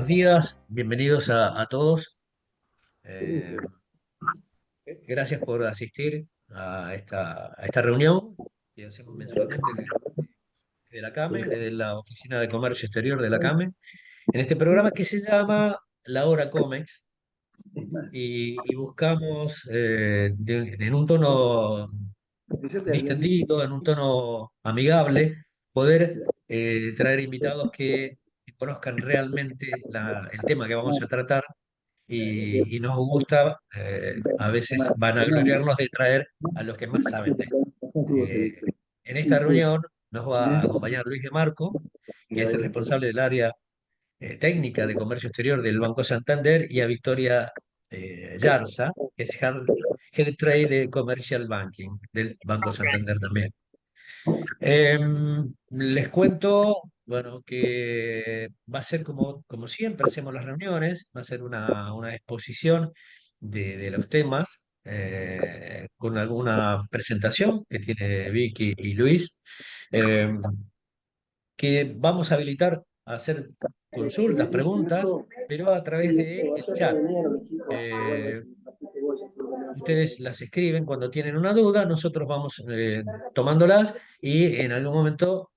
días, bienvenidos a todos. Eh, Gracias por asistir a esta reunión que hacemos mensualmente de la CAME, desde la Oficina de Comercio Exterior de la CAME, en este programa que se llama La Hora Comex y buscamos en un tono distendido, en un tono amigable, poder traer invitados que conozcan realmente el tema que vamos a tratar y nos gusta a veces vanagloriarnos de traer a los que más saben de esto. Eh, en esta reunión nos va a acompañar Luis de Marco, que es el responsable del área técnica de comercio exterior del Banco Santander, y a Victoria Yarza, que es Head Trade de Commercial Banking del Banco Santander también. Les cuento, bueno, que va a ser como siempre hacemos las reuniones, va a ser una exposición de los temas con alguna presentación que tiene Vicky y Luis, em, que vamos a habilitar a hacer consultas, preguntas, pero a través del chat. Eh, Ustedes las escriben cuando tienen una duda, nosotros vamos tomándolas y en algún momento,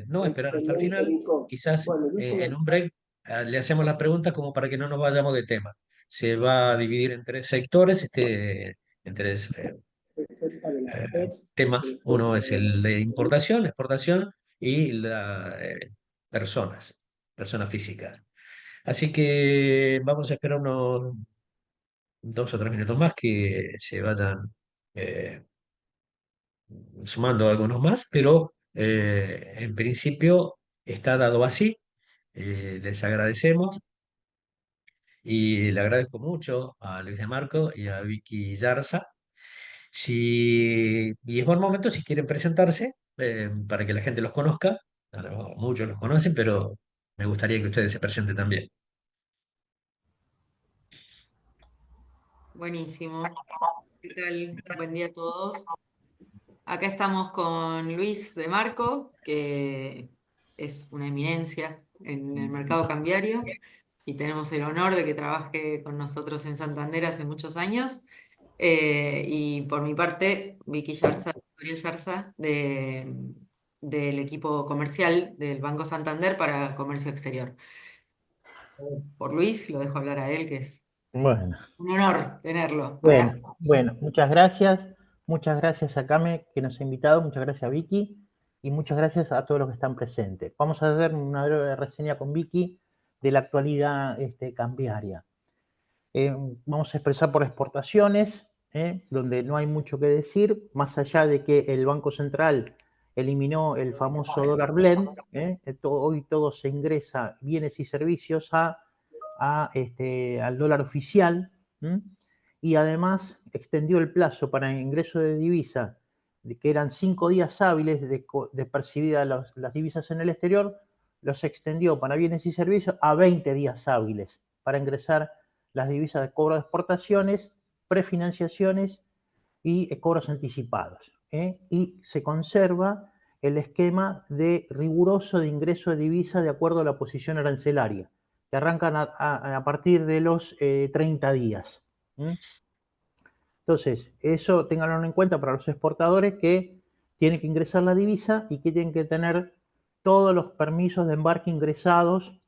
no esperar hasta el final, quizás en un break le hacemos las preguntas como para que no nos vayamos de tema. Se va a dividir en tres sectores, en tres temas. Uno es el de importación, exportación y personas físicas. Así que vamos a esperar unos 2 o 3 minutos más que se vayan eh, sumando algunos más, pero en principio está dado así. Les agradecemos y le agradezco mucho a Luis de Marco y a Vicky Yarza. Y es buen momento si quieren presentarse para que la gente los conozca. Claro, muchos los conocen, pero me gustaría que ustedes se presenten también. Buenísimo. ¿Qué tal? Buen día a todos. Acá estamos con Luis de Marco, que es una eminencia en el mercado cambiario y tenemos el honor de que trabaje con nosotros en Santander hace muchos años. Y por mi parte, Vicky Yarza, Victoria Yarza, del equipo comercial del Banco Santander para Comercio Exterior. Por Luis, lo dejo hablar a él, que es Bueno, un honor tenerlo acá. bueno, muchas gracias a Kame que nos ha invitado, muchas gracias a Vicky y muchas gracias a todos los que están presentes. Vamos a hacer una breve reseña con Vicky de la actualidad cambiaria. Vamos a expresar por exportaciones, donde no hay mucho que decir, más allá de que el Banco Central eliminó el famoso dólar blend, hoy todo se ingresa bienes y servicios al dólar oficial, y además extendió el plazo para ingreso de divisa, de que eran 5 días hábiles de percibir las divisas en el exterior, los extendió para bienes y servicios a 20 días hábiles para ingresar las divisas de cobro de exportaciones, prefinanciaciones y cobros anticipados. Y se conserva el esquema de riguroso de ingreso de divisa de acuerdo a la posición arancelaria, que arrancan a partir de los 30 días. Entonces, eso ténganlo en cuenta para los exportadores que tienen que ingresar la divisa y que tienen que tener todos los permisos de embarque ingresados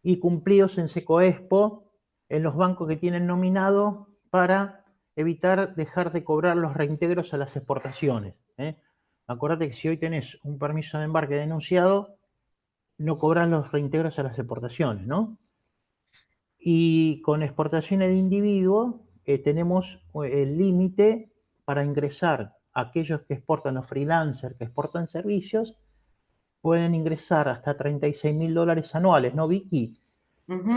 y cumplidos en Secoexpo en los bancos que tienen nominado para evitar dejar de cobrar los reintegros a las exportaciones. Acordate que si hoy tenés un permiso de embarque denunciado, no cobras los reintegros a las exportaciones, ¿no? Y con exportaciones de individuo tenemos el límite para ingresar aquellos que exportan los freelancers, que exportan servicios, pueden ingresar hasta $36.000 anuales, ¿no, Vicky?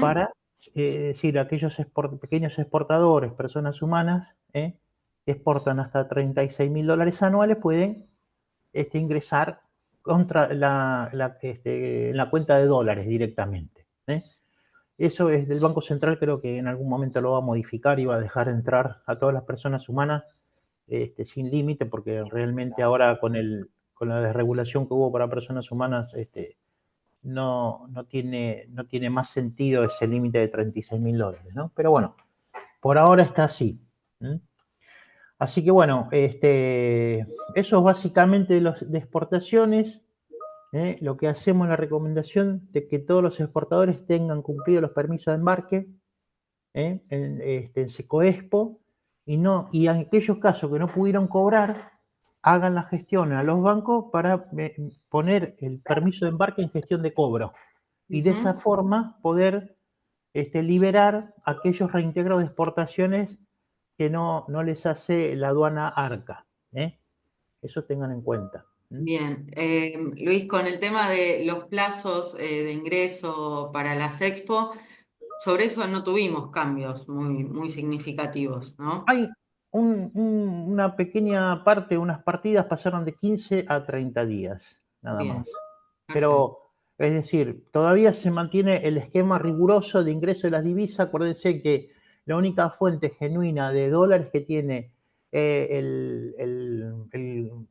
Para decir, aquellos pequeños exportadores, personas humanas, que exportan hasta $36.000 anuales, pueden ingresar contra en la cuenta de dólares directamente. Eso es del Banco Central, creo que en algún momento lo va a modificar y va a dejar entrar a todas las personas humanas sin límite, porque realmente ahora con la desregulación que hubo para personas humanas, no tiene más sentido ese límite de $36.000, ¿no? Pero bueno, por ahora está así. Así que bueno, eso es básicamente de exportaciones. Lo que hacemos la recomendación de que todos los exportadores tengan cumplido los permisos de embarque en Secoexpo y en aquellos casos que no pudieron cobrar, hagan la gestión a los bancos para poner el permiso de embarque en gestión de cobro y de esa forma poder liberar aquellos reintegros de exportaciones que no les hace la aduana ARCA. Eso tengan en cuenta. Bien, Luis, con el tema de los plazos de ingreso para las Expo, sobre eso no tuvimos cambios muy significativos, ¿no? Hay una pequeña parte, unas partidas pasaron de 15 a 30 días, nada Bien, más. perfecto. Pero, es decir, todavía se mantiene el esquema riguroso de ingreso de las divisas. Acuérdense que la única fuente genuina de dólares que tiene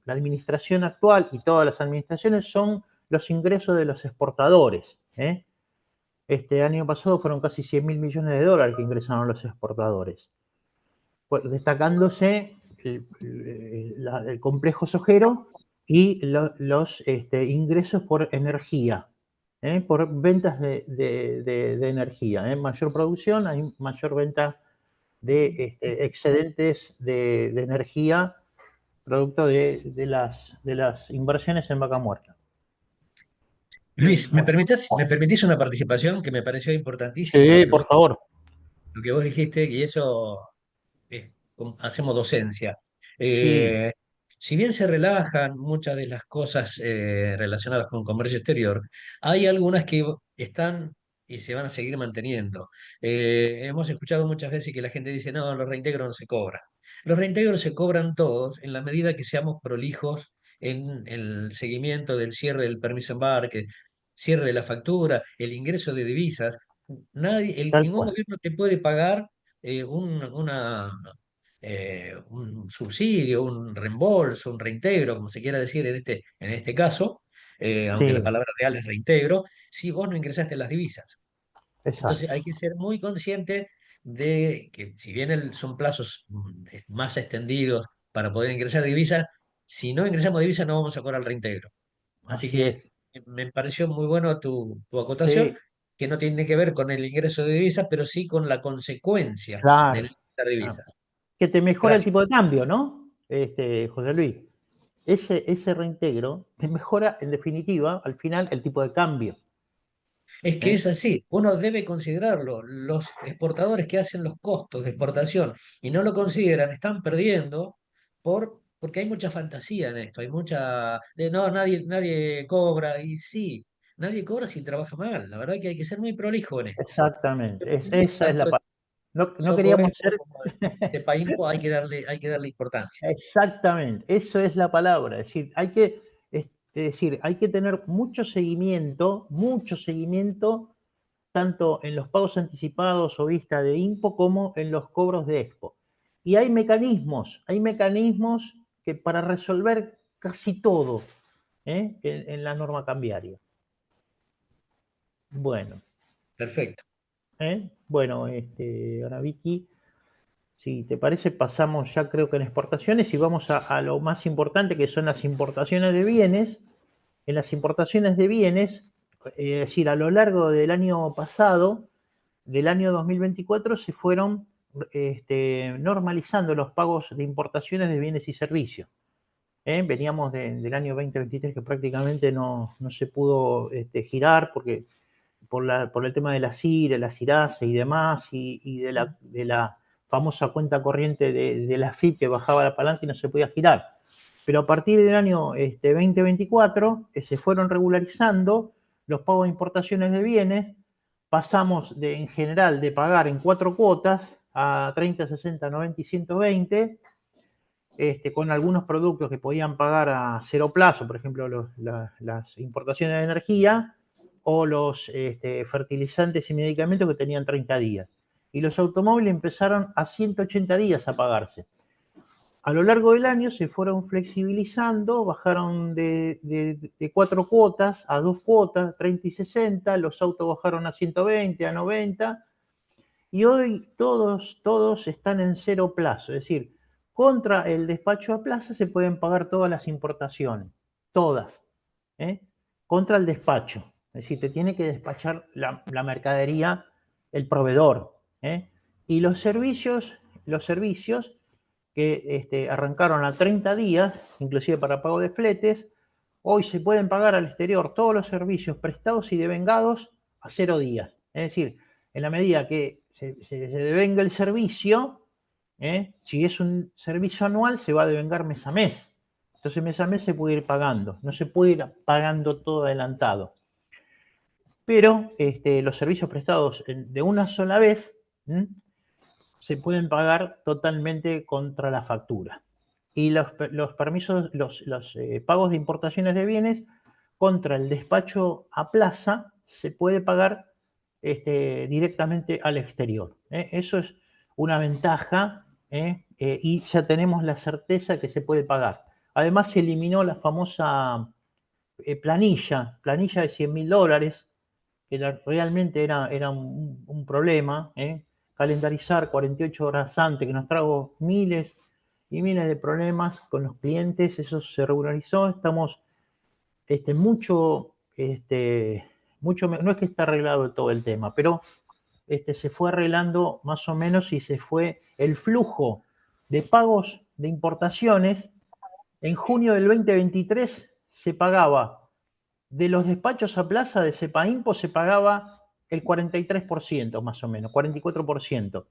la administración actual y todas las administraciones son los ingresos de los exportadores. Este año pasado fueron casi 100 mil millones de dólares que ingresaron los exportadores, destacándose el complejo sojero y los ingresos por energía, por ventas de energía. Mayor producción, hay mayor venta de excedentes de energía producto de las inversiones en vaca muerta. Luis, Bien. me permitís una participación que me pareció importantísimo Sí, por favor. lo que vos dijiste, y eso hacemos docencia. Sí, Eh, si bien se relajan muchas de las cosas relacionadas con comercio exterior, hay algunas que están y se van a seguir manteniendo. Hemos escuchado muchas veces que la gente dice, no, los reintegros no se cobran. Los reintegros se cobran todos en la medida que seamos prolijos en el seguimiento del cierre del permiso de embarque, cierre de la factura, el ingreso de divisas. tal Ningún cual. gobierno te puede pagar un subsidio, un reembolso, un reintegro, como se quiera decir en este caso, aunque la Sí, palabra real es reintegro, si vos no ingresaste las divisas. Entonces hay exacto. que ser muy consciente de que si bien son plazos más extendidos para poder ingresar divisas, si no ingresamos divisas no vamos a cobrar el reintegro. Así Así que es. me pareció muy bueno tu acotación, Sí, que no tiene que ver con el ingreso de divisas, pero sí con la consecuencia de no claro. ingresar Claro. divisas. Que te mejora el tipo de Gracias. cambio, ¿no? José Luis. Ese reintegro te mejora, en definitiva, al final, el tipo de cambio. Es que ¿eh? es así, uno debe considerarlo. Los exportadores que hacen los costos de exportación y no lo consideran, están perdiendo porque hay mucha fantasía en esto, hay mucha de no, nadie cobra, y sí, nadie cobra si trabaja mal. La verdad que hay que ser muy prolijo en esto. Exactamente. Esa es la Tanto palabra. No queríamos Socoexpo ser. como Cepaimpo hay que darle importancia. Exactamente. Eso es la palabra. Es decir, hay que tener mucho seguimiento, tanto en los pagos anticipados o vista de IMPO como en los cobros de EXPO. Y hay mecanismos que para resolver casi todo en la norma cambiaria. Bueno, Perfecto. bueno, ahora Vicky, si te parece, pasamos ya creo que en exportaciones y vamos a lo más importante que son las importaciones de bienes. En las importaciones de bienes, es decir, a lo largo del año pasado, del año 2024, se fueron normalizando los pagos de importaciones de bienes y servicios. Veníamos del año 2023 que prácticamente no se pudo girar porque por el tema de la CIRE, la CIRASE y demás, y de la famosa cuenta corriente de la FIP que bajaba la palanca y no se podía girar. Pero a partir del año 2024 se fueron regularizando los pagos de importaciones de bienes. Pasamos en general de pagar en 4 cuotas a 30, 60, 90 y 120, con algunos productos que podían pagar a cero plazo, por ejemplo, las importaciones de energía o los fertilizantes y medicamentos que tenían 30 días. Y los automóviles empezaron a 180 días a pagarse. a lo largo del año se fueron flexibilizando, bajaron de 4 cuotas a 2 cuotas, 30 y 60, los autos bajaron a 120, a 90, y hoy todos están en cero plazo, es decir, contra el despacho a plaza se pueden pagar todas las importaciones, todas, ¿eh? Contra el despacho, es decir, te tiene que despachar la mercadería el proveedor, ¿eh? Y los servicios que arrancaron a 30 días, inclusive para pago de fletes, hoy se pueden pagar al exterior todos los servicios prestados y devengados a 0 días. Es decir, en la medida que se devenga el servicio, si es un servicio anual, se va a devengar mes a mes. Entonces mes a mes se puede ir pagando, no se puede ir pagando todo adelantado. Pero los servicios prestados de una sola vez se pueden pagar totalmente contra la factura. Y los permisos, los pagos de importaciones de bienes contra el despacho a plaza se puede pagar directamente al exterior. Eso es una ventaja y ya tenemos la certeza que se puede pagar. Además se eliminó la famosa planilla de $100.000, que realmente era un problema, calendarizar 48 horas antes, que nos trajo miles y miles de problemas con los clientes, eso se regularizó, estamos mucho, no es que está arreglado todo el tema, pero se fue arreglando más o menos y se fue el flujo de pagos de importaciones. En junio del 2023 se pagaba de los despachos a plaza de Cepaimpo, se pagaba el 43% más o menos, 44%.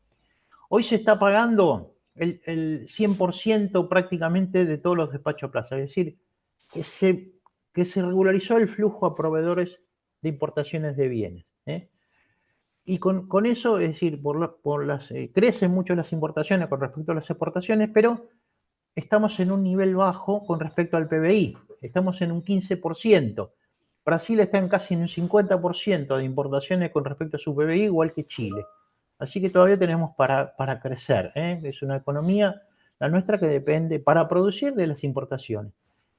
Hoy se está pagando el 100% prácticamente de todos los despachos a plaza, es decir, que se regularizó el flujo a proveedores de importaciones de bienes. Y con eso, es decir, crecen mucho las importaciones con respecto a las exportaciones, pero estamos en un nivel bajo con respecto al PBI, estamos en un 15%. Brasil está en casi un 50% de importaciones con respecto a su PBI, igual que Chile. Así que todavía tenemos para crecer. Es una economía, la nuestra, que depende para producir de las importaciones.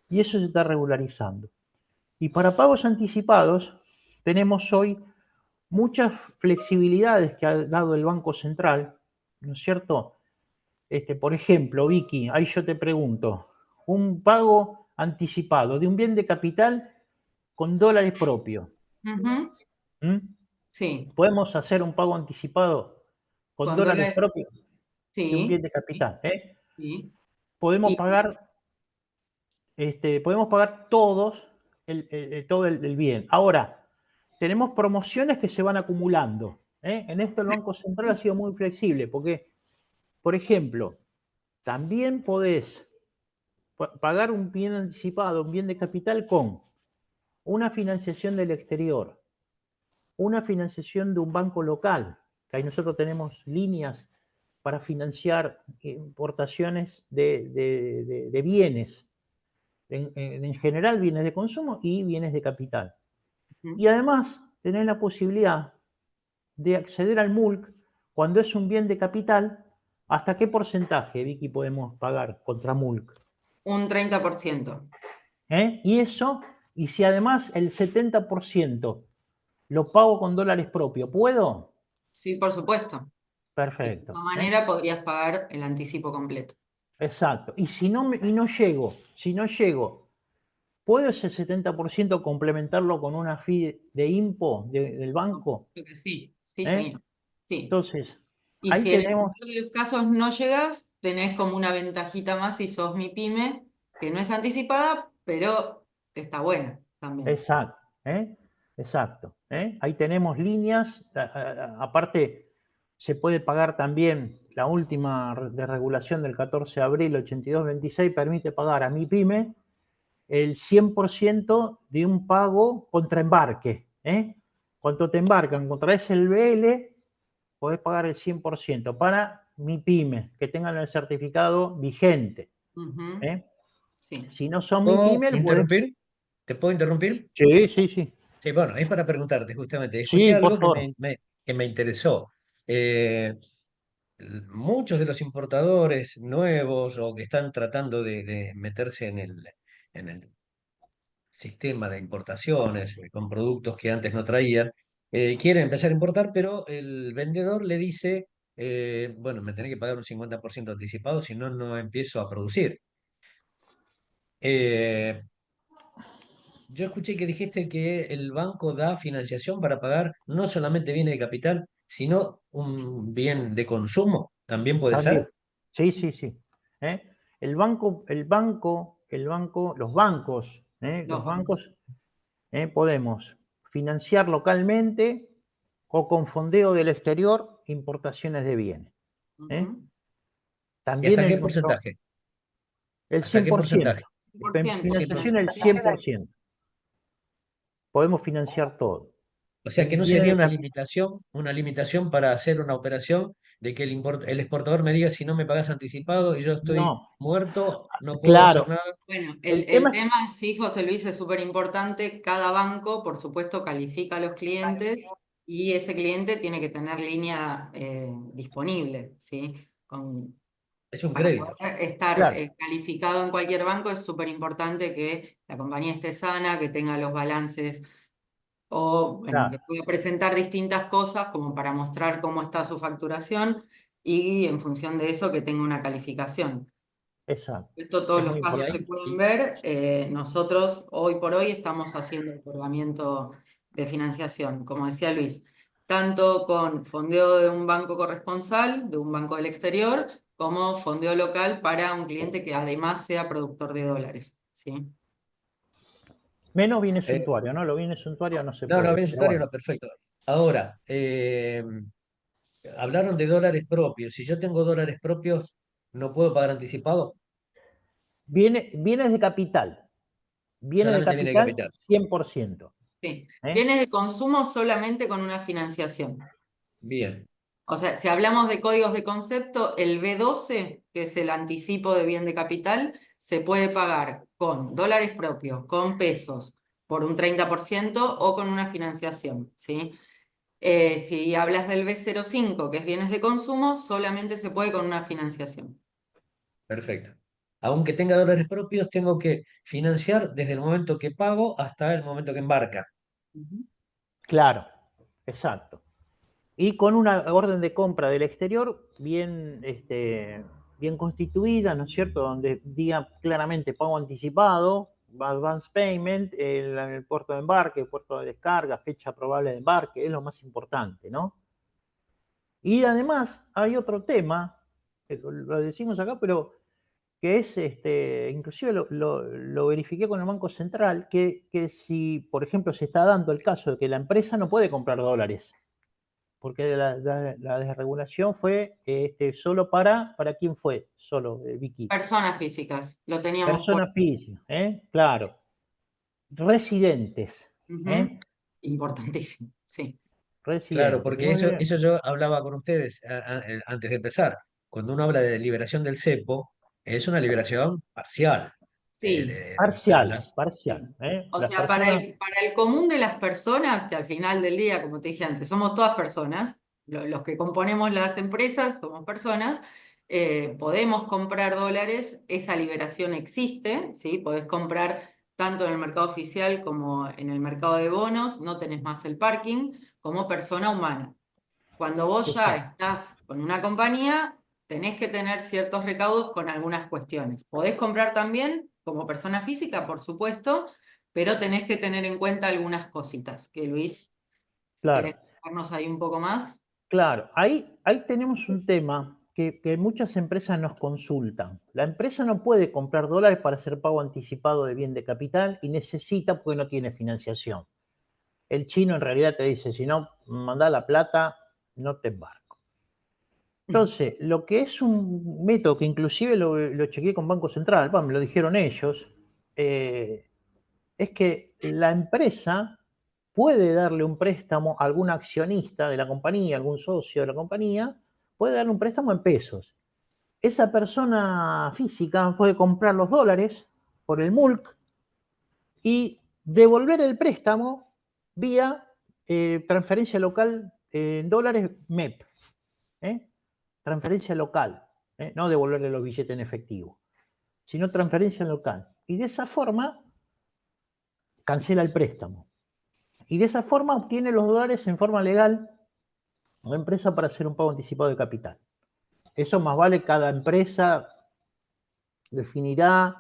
Y eso se está regularizando. Y para pagos anticipados, tenemos hoy muchas flexibilidades que ha dado el Banco Central, ¿no es cierto? Por ejemplo, Vicky, ahí yo te pregunto, un pago anticipado de un bien de capital con dólares propios. Sí. ¿Podemos hacer un pago anticipado con dólares propios de un bien de capital? Sí. Podemos pagar todos todo el bien. Ahora, tenemos promociones que se van acumulando. En esto el Banco Central ha sido muy flexible porque, por ejemplo, también podés pagar un bien anticipado, un bien de capital con una financiación del exterior, una financiación de un banco local, que ahí nosotros tenemos líneas para financiar importaciones de bienes, en general bienes de consumo y bienes de capital. Y además tener la posibilidad de acceder al MULC cuando es un bien de capital. ¿Hasta qué porcentaje, Vicky, podemos pagar contra MULC? Un 30%. Y si además el 70% lo pago con dólares propios, ¿puedo? Sí, por supuesto. Perfecto. De esta manera podrías pagar el anticipo completo. Exacto. Y si no llego, ¿puedo ese 70% complementarlo con una fee de IMPO del banco? Creo que sí, señor. Sí. Entonces, y ahí si en el tenemos... mejor de los casos no llegas, tenés como una ventajita más si sos mi pyme, que no es anticipada, pero está buena también. Exacto. Ahí tenemos líneas, aparte se puede pagar también, la última de regulación del 14 de abril 8226 permite pagar a mi pyme el 100% de un pago contra embarque. Cuando te embarcan contra SLBL, podés pagar el 100% para mi pyme, que tengan el certificado vigente. Sí. Si no son mi ¿Puedo pyme, interrumpir? ¿Te puedo interrumpir? Sí. Sí, bueno, es para preguntarte justamente. Escuché Sí, por algo favor. que me interesó. Eh, muchos de los importadores nuevos o que están tratando de meterse en el sistema de importaciones con productos que antes no traían, quieren empezar a importar, pero el vendedor le dice, bueno, me tenés que pagar un 50% anticipado, si no, no empiezo a producir. Eh, yo escuché que dijiste que el banco da financiación para pagar no solamente bienes de capital, sino un bien de consumo. ¿También puede También. ser? Sí, sí, sí. ¿Eh? Los bancos, Los bancos. podemos financiar localmente o con fondeo del exterior importaciones de bienes. ¿Eh? Ujú. ¿Y También hasta qué porcentaje? el ¿Hasta qué 100%. porcentaje? Financiación el 100%. 100%. Podemos financiar todo. O sea que no Viene sería de capital. una limitación para hacer una operación de que el exportador me diga si no me pagas anticipado y yo estoy No, muerto, no puedo hacer claro. nada. Bueno, El el tema es, tema sí, José Luis, es súper importante. Cada banco, por supuesto, califica a los clientes y ese cliente tiene que tener línea disponible, ¿sí? Es un Para crédito. poder estar claro, calificado en cualquier banco es súper importante que la compañía esté sana, que tenga los balances o, bueno, que claro, pueda presentar distintas cosas como para mostrar cómo está su facturación y en función de eso que tenga una calificación. exacto. Esto todos Es los muy Y casos importante. se ahí, pueden ver. Nosotros hoy por hoy estamos haciendo otorgamiento de financiación, como decía Luis, tanto con fondeo de un banco corresponsal, de un banco del exterior, como fondeo local para un cliente que además sea productor de dólares, ¿sí? Menos bienes eh, suntuarios, ¿no? Los bienes suntuarios no se no, no, puede. bien Pero unitario bueno, no, perfecto. Ahora, hablaron de dólares propios. Si yo tengo dólares propios, ¿no puedo pagar anticipado? bienes de capital. Bienes de Solamente viene de capital, capital. 100%. Sí. ¿Eh? Bienes de consumo solamente con una financiación. Bien, O sea, si hablamos de códigos de concepto, el B12, que es el anticipo de bien de capital, se puede pagar con dólares propios, con pesos, por un 30% o con una financiación, ¿sí? Si hablas del B05, que es bienes de consumo, solamente se puede con una financiación. perfecto. Aunque tenga dólares propios, tengo que financiar desde el momento que pago hasta el momento que embarca. Ujú. Claro, exacto. Y con una orden de compra del exterior bien constituida, ¿no es cierto? Donde diga claramente pago anticipado, advance payment, el puerto de embarque, puerto de descarga, fecha probable de embarque, es lo más importante, ¿no? Y además hay otro tema, lo decimos acá, pero que es, inclusive lo verifiqué con el Banco Central, que si, por ejemplo, se está dando el caso de que la empresa no puede comprar dólares, porque la desregulación fue solo ¿para quién fue? Solo, Vicky. Personas físicas, lo teníamos por... Personas físicas, ¿eh? Claro. Residentes, Ujú. ¿eh? Importantísimo, sí. Claro, Residentes. porque eso yo hablaba con ustedes antes de empezar. Cuando uno habla de liberación del cepo, es una liberación parcial. Sí. Parcial, Las, parcial, Sí. ¿eh? O Las sea, personas, para el común de las personas, que al final del día, como te dije antes, somos todas personas, los que componemos las empresas somos personas, podemos comprar dólares, esa liberación existe, ¿sí? Podés comprar tanto en el mercado oficial como en el mercado de bonos, no tenés más el parking, como persona humana. Cuando vos ya exacto, estás con una compañía, tenés que tener ciertos recaudos con algunas cuestiones. Podés comprar también como persona física, por supuesto, pero tenés que tener en cuenta algunas cositas. Que Luis, claro. ¿querés contarnos ahí un poco más? Claro, ahí tenemos un tema que muchas empresas nos consultan. La empresa no puede comprar dólares para hacer pago anticipado de bien de capital y necesita porque no tiene financiación. El chino en realidad te dice, si no, manda la plata, no te embarco. Mm. Entonces, lo que es un método que inclusive lo chequeé con Banco Central, me lo dijeron ellos, eh, es que la empresa puede darle un préstamo a algún accionista de la compañía, algún socio de la compañía, puede darle un préstamo en pesos. Esa persona física puede comprar los dólares por el MULC y devolver el préstamo vía transferencia local en dólares MEP. ¿Eh? transferencia local, no devolverle los billetes en efectivo, sino transferencia local. Y de esa forma cancela el préstamo. Y de esa forma obtiene los dólares en forma legal la empresa para hacer un pago anticipado de capital. Eso más vale, cada empresa definirá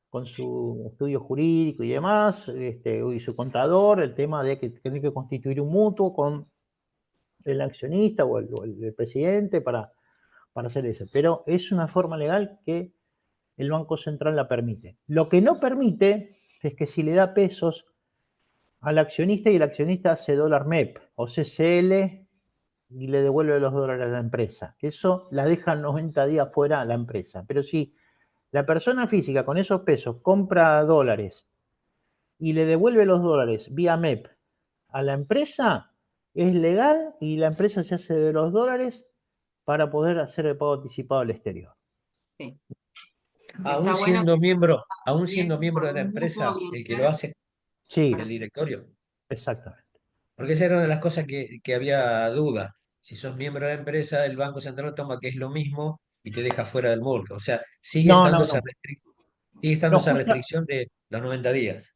con su estudio jurídico y demás, y su contador, el tema de que tiene que constituir un mutuo con el accionista o el presidente para hacer eso. Pero es una forma legal que el Banco Central la permite. Lo que no permite es que si le da pesos al accionista y el accionista hace dólar MEP o CCL y le devuelve los dólares a la empresa. Eso la deja 90 días fuera a la empresa. Pero si la persona física con esos pesos compra dólares y le devuelve los dólares vía MEP a la empresa, es legal y la empresa se hace de los dólares para poder hacer el pago anticipado al exterior. Sí. Aún Está bueno siendo que miembro, aún bien siendo miembro de por la un mutuo empresa, bien el que lo claro. hace Sí, el directorio. exactamente. Porque esa era una de las cosas que había duda. Si sos miembro de la empresa, el Banco Central toma que es lo mismo y te deja fuera del MOLC. O sea, No, no, sigue estando no, esa restricción de los 90 días.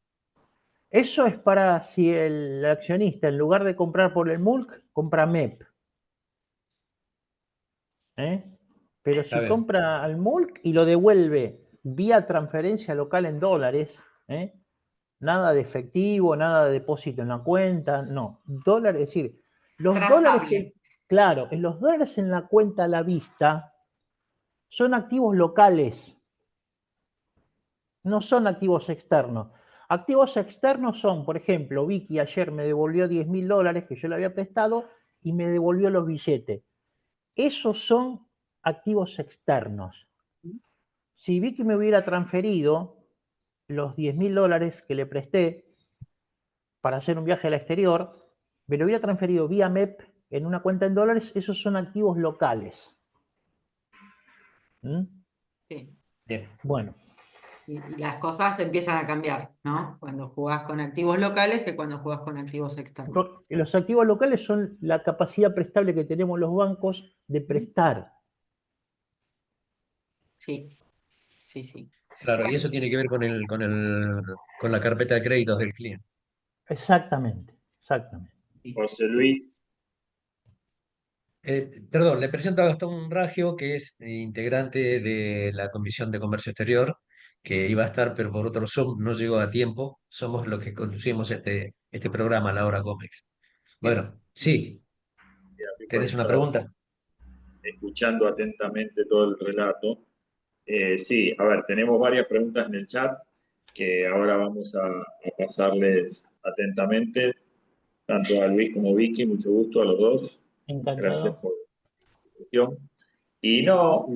eso es para si el accionista, en lugar de comprar por el MULC, compra MEP. Pero Está si bien. compra al MULC y lo devuelve vía transferencia local en dólares, nada de efectivo, nada de depósito en la cuenta, no. Dólares, es decir, los dólares, Trazable. claro, en los dólares en la cuenta a la vista son activos locales, no son activos externos. Activos externos son, por ejemplo, Vicky ayer me devolvió $10.000 que yo le había prestado y me devolvió los billetes. Esos son activos externos. Si Vicky me hubiera transferido los $10.000 que le presté para hacer un viaje al exterior, me lo hubiera transferido vía MEP en una cuenta en dólares, esos son activos locales. ¿Mm? Sí. Bien. Bueno. Y las cosas empiezan a cambiar, ¿no? Cuando jugás con activos locales que cuando jugás con activos externos. Los activos locales son la capacidad prestable que tenemos los bancos de prestar. Sí, sí, sí. Claro, y eso tiene que ver con la carpeta de créditos del cliente. Exactamente, exactamente. José Luis, Perdón, le presento a Gastón Raggio, que es integrante de la Comisión de Comercio Exterior, que iba a estar, pero por otro Zoom no llegó a tiempo. Somos los que conducimos este programa, La Hora Comex. Bien. Bueno, sí, aquí ¿tenés una conectado, pregunta? escuchando atentamente todo el relato. Sí, a ver, tenemos varias preguntas en el chat que ahora vamos a pasarles atentamente, tanto a Luis como Vicky, mucho gusto a los dos. Gracias Encantado. por la discusión. Y no,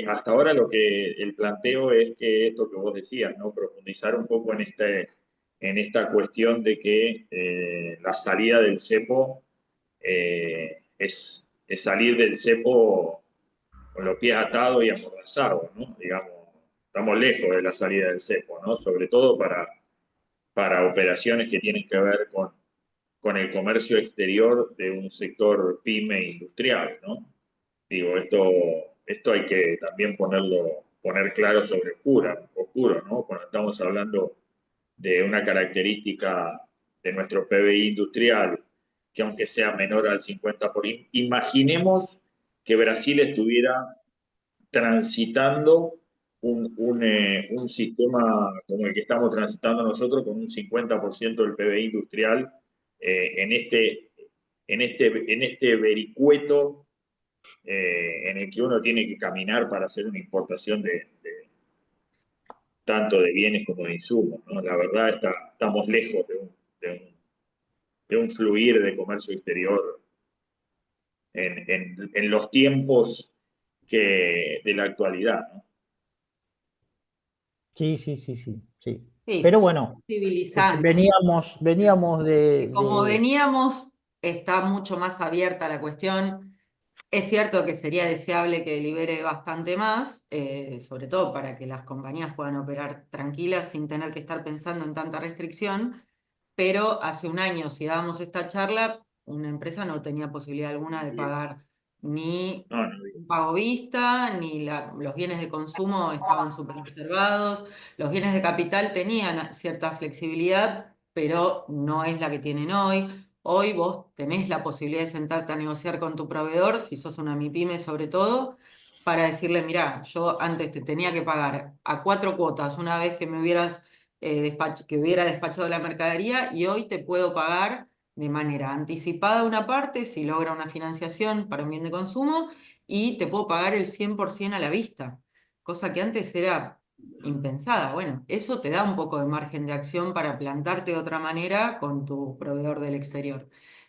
hasta ahora lo que el planteo es que esto que vos decías, ¿no? Profundizar un poco en esta cuestión de que la salida del cepo es salir del cepo con los pies atados y amordazados, ¿no? Digamos, estamos lejos de la salida del cepo, ¿no? Sobre todo para operaciones que tienen que ver con el comercio exterior de un sector pyme industrial, ¿no? Digo, esto hay que también poner claro sobre oscuro, ¿no? Cuando estamos hablando de una característica de nuestro PBI industrial, que aunque sea menor al 50%, imaginemos que Brasil estuviera transitando un sistema como el que estamos transitando nosotros, con un 50% del PBI industrial en este vericueto en el que uno tiene que caminar para hacer una importación tanto de bienes como de insumos, ¿no? La verdad estamos lejos de un fluir de comercio exterior en los tiempos de la actualidad, ¿no? Sí, sí, sí, sí, sí. Sí, Pero bueno, civilizando. veníamos Como veníamos, está mucho más abierta la cuestión. Es cierto que sería deseable que libere bastante más, sobre todo para que las compañías puedan operar tranquilas sin tener que estar pensando en tanta restricción, pero hace un año, si dábamos esta charla, una empresa no tenía posibilidad alguna de pagar ni No, no, un pago vista, ni los bienes de consumo estaban superobservados. Los bienes de capital tenían cierta flexibilidad, pero no es la que tienen hoy. Hoy vos tenés la posibilidad de sentarte a negociar con tu proveedor, si sos una MIPYME sobre todo, para decirle, mirá, yo antes te tenía que pagar a 4 cuotas una vez que me hubieras que hubiera despachado la mercadería, y hoy te puedo pagar de manera anticipada una parte, si logra una financiación para un bien de consumo, y te puedo pagar el 100% a la vista, cosa que antes era impensada. Bueno, eso te da un poco de margen de acción para plantarte de otra manera con tu proveedor del exterior.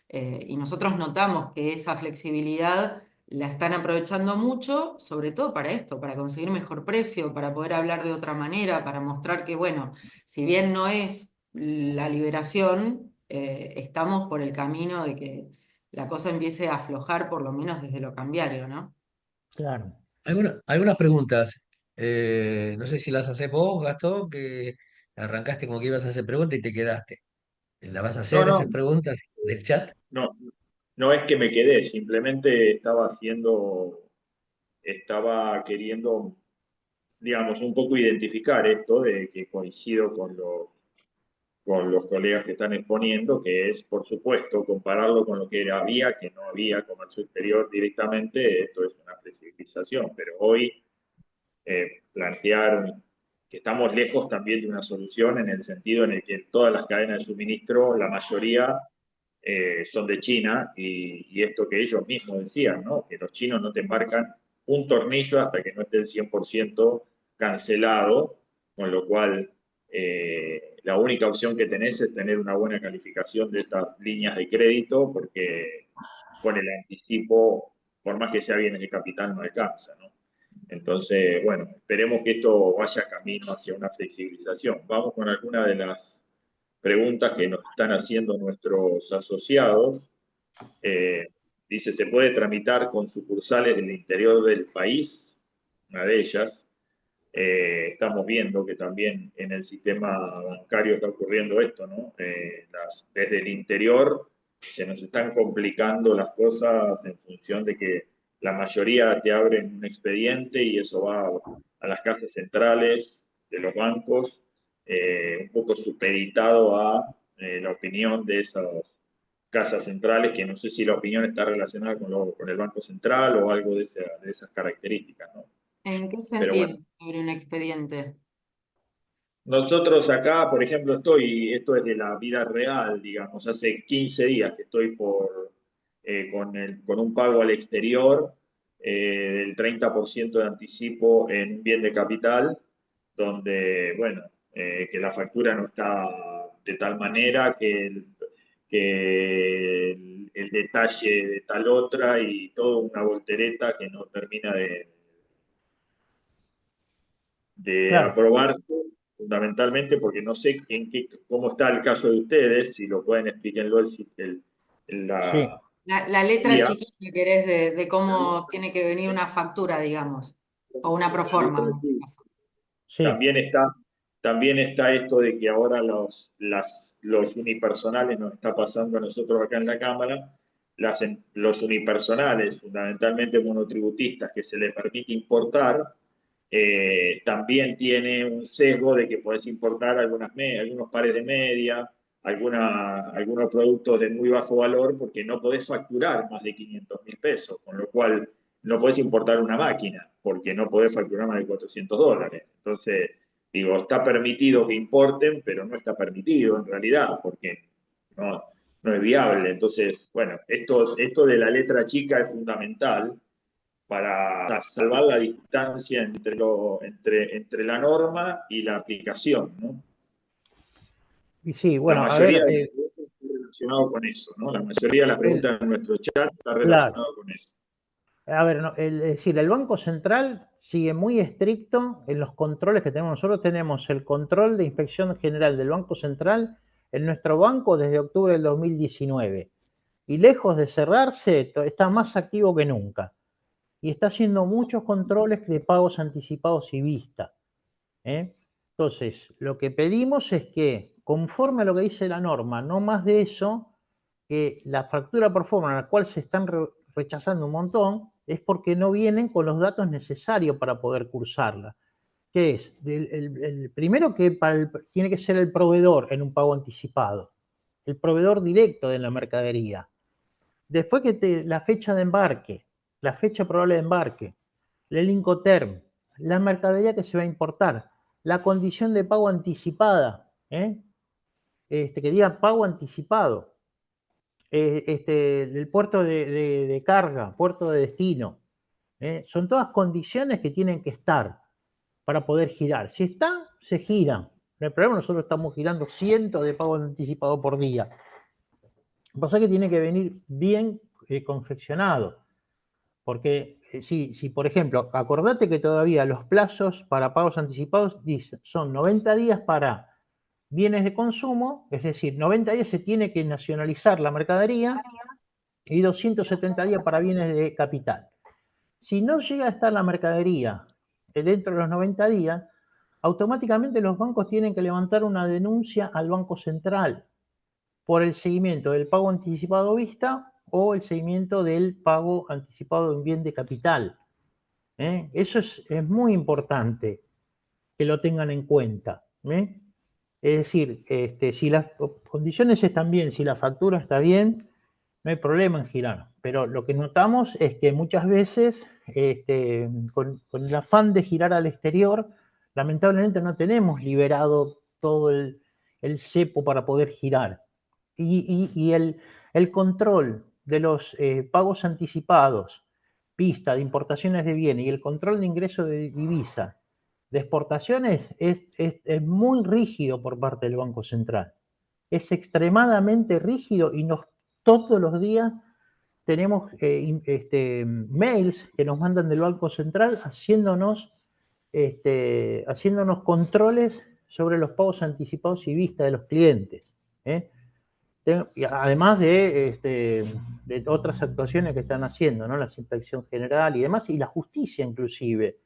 Y nosotros notamos que esa flexibilidad la están aprovechando mucho, sobre todo para esto, para conseguir mejor precio, para poder hablar de otra manera, para mostrar que, bueno, si bien no es la liberación, estamos por el camino de que la cosa empiece a aflojar, por lo menos desde lo cambiario, ¿no? Claro. Algunas preguntas. No sé si las haces vos, Gastón, que arrancaste como que ibas a hacer preguntas y te quedaste. ¿La vas a No, hacer no, esas preguntas del chat? no, no es que me quedé, simplemente estaba queriendo, digamos, un poco identificar esto de que coincido con los colegas que están exponiendo, que es, por supuesto, compararlo con lo que había, que no había comercio exterior directamente, esto es una flexibilización, pero hoy plantear que estamos lejos también de una solución en el sentido en el que todas las cadenas de suministro, la mayoría son de China y esto que ellos mismos decían, ¿no? Que los chinos no te embarcan un tornillo hasta que no esté el 100% cancelado, con lo cual la única opción que tenés es tener una buena calificación de estas líneas de crédito porque con el anticipo, por más que sea bienes de capital, no alcanza, ¿no? Entonces, bueno, esperemos que esto vaya camino hacia una flexibilización. Vamos con alguna de las preguntas que nos están haciendo nuestros asociados. Eh, Dice, ¿se puede tramitar con sucursales del interior del país? Una de ellas. Estamos viendo que también en el sistema bancario está ocurriendo esto, ¿no? Desde el interior se nos están complicando las cosas en función de que la mayoría te abren un expediente y eso va a las casas centrales de los bancos, un poco supeditado a la opinión de esas casas centrales, que no sé si la opinión está relacionada con el Banco Central o algo de esas características, ¿no? ¿En qué Pero bueno. sentido abre un expediente? Nosotros acá, por ejemplo, esto es de la vida real, digamos, hace 15 días que estoy con un pago al exterior del 30% de anticipo en un bien de capital, donde, bueno, que la factura no está de tal manera que el detalle de tal otra y toda una voltereta que no termina de Claro. aprobarse, fundamentalmente porque no sé cómo está el caso de ustedes, si lo pueden explicarlo en Sí, la La letra guía. chiquita que eres de cómo tiene que venir una factura, digamos, o una proforma, en este caso. sí. También está, también está esto de que ahora los unipersonales, nos está pasando a nosotros acá en la Cámara, los unipersonales, fundamentalmente monotributistas, que se les permite importar, también tiene un sesgo de que puedes importar algunos pares de media, algunos productos de muy bajo valor, porque no podés facturar más de 500.000 pesos, con lo cual no podés importar una máquina, porque no podés facturar más de $400. Entonces, digo, está permitido que importen, pero no está permitido en realidad, porque no, no es viable. Entonces, bueno, esto de la letra chica es fundamental para salvar la distancia entre la norma y la aplicación, ¿no? Y sí, La bueno, a ver, mayoría de las preguntas está relacionado con eso, ¿no? La mayoría de las preguntas en nuestro chat está claro. relacionado con eso. A ver, no, es decir, el Banco Central sigue muy estricto en los controles que tenemos. Nosotros tenemos el control de inspección general del Banco Central en nuestro banco desde octubre del 2019. Y lejos de cerrarse, está más activo que nunca. Y está haciendo muchos controles de pagos anticipados y vista. Entonces, lo que pedimos es que, conforme a lo que dice la norma, no más de eso, que la factura por forma, a la cual se están rechazando un montón, es porque no vienen con los datos necesarios para poder cursarla. ¿Qué es? El primero que tiene que ser el proveedor en un pago anticipado, el proveedor directo de la mercadería. Después que la fecha de embarque, la fecha probable de embarque, el Incoterm, la mercadería que se va a importar, la condición de pago anticipada, que diga pago anticipado, el puerto de carga, puerto de destino, son todas condiciones que tienen que estar para poder girar. Si están, se giran. No hay problema, nosotros estamos girando cientos de pagos anticipados por día. Lo que pasa es que tiene que venir bien confeccionado. Porque si, por ejemplo, acordate que todavía los plazos para pagos anticipados son 90 días para bienes de consumo, es decir, 90 días se tiene que nacionalizar la mercadería y 270 días para bienes de capital. Si no llega a estar la mercadería dentro de los 90 días, automáticamente los bancos tienen que levantar una denuncia al Banco Central por el seguimiento del pago anticipado vista o el seguimiento del pago anticipado de un bien de capital. Eso es muy importante que lo tengan en cuenta. Es decir, si las condiciones están bien, si la factura está bien, no hay problema en girar. Pero lo que notamos es que muchas veces, con el afán de girar al exterior, lamentablemente no tenemos liberado todo el cepo para poder girar. Y el control de los pagos anticipados, pista de importaciones de bienes y el control de ingreso de divisa de exportaciones es muy rígido por parte del Banco Central. Es extremadamente rígido y todos los días tenemos mails que nos mandan del Banco Central haciéndonos controles sobre los pagos anticipados y vista de los clientes. Además de otras actuaciones que están haciendo, ¿no? La inspección general y demás, y la justicia inclusive,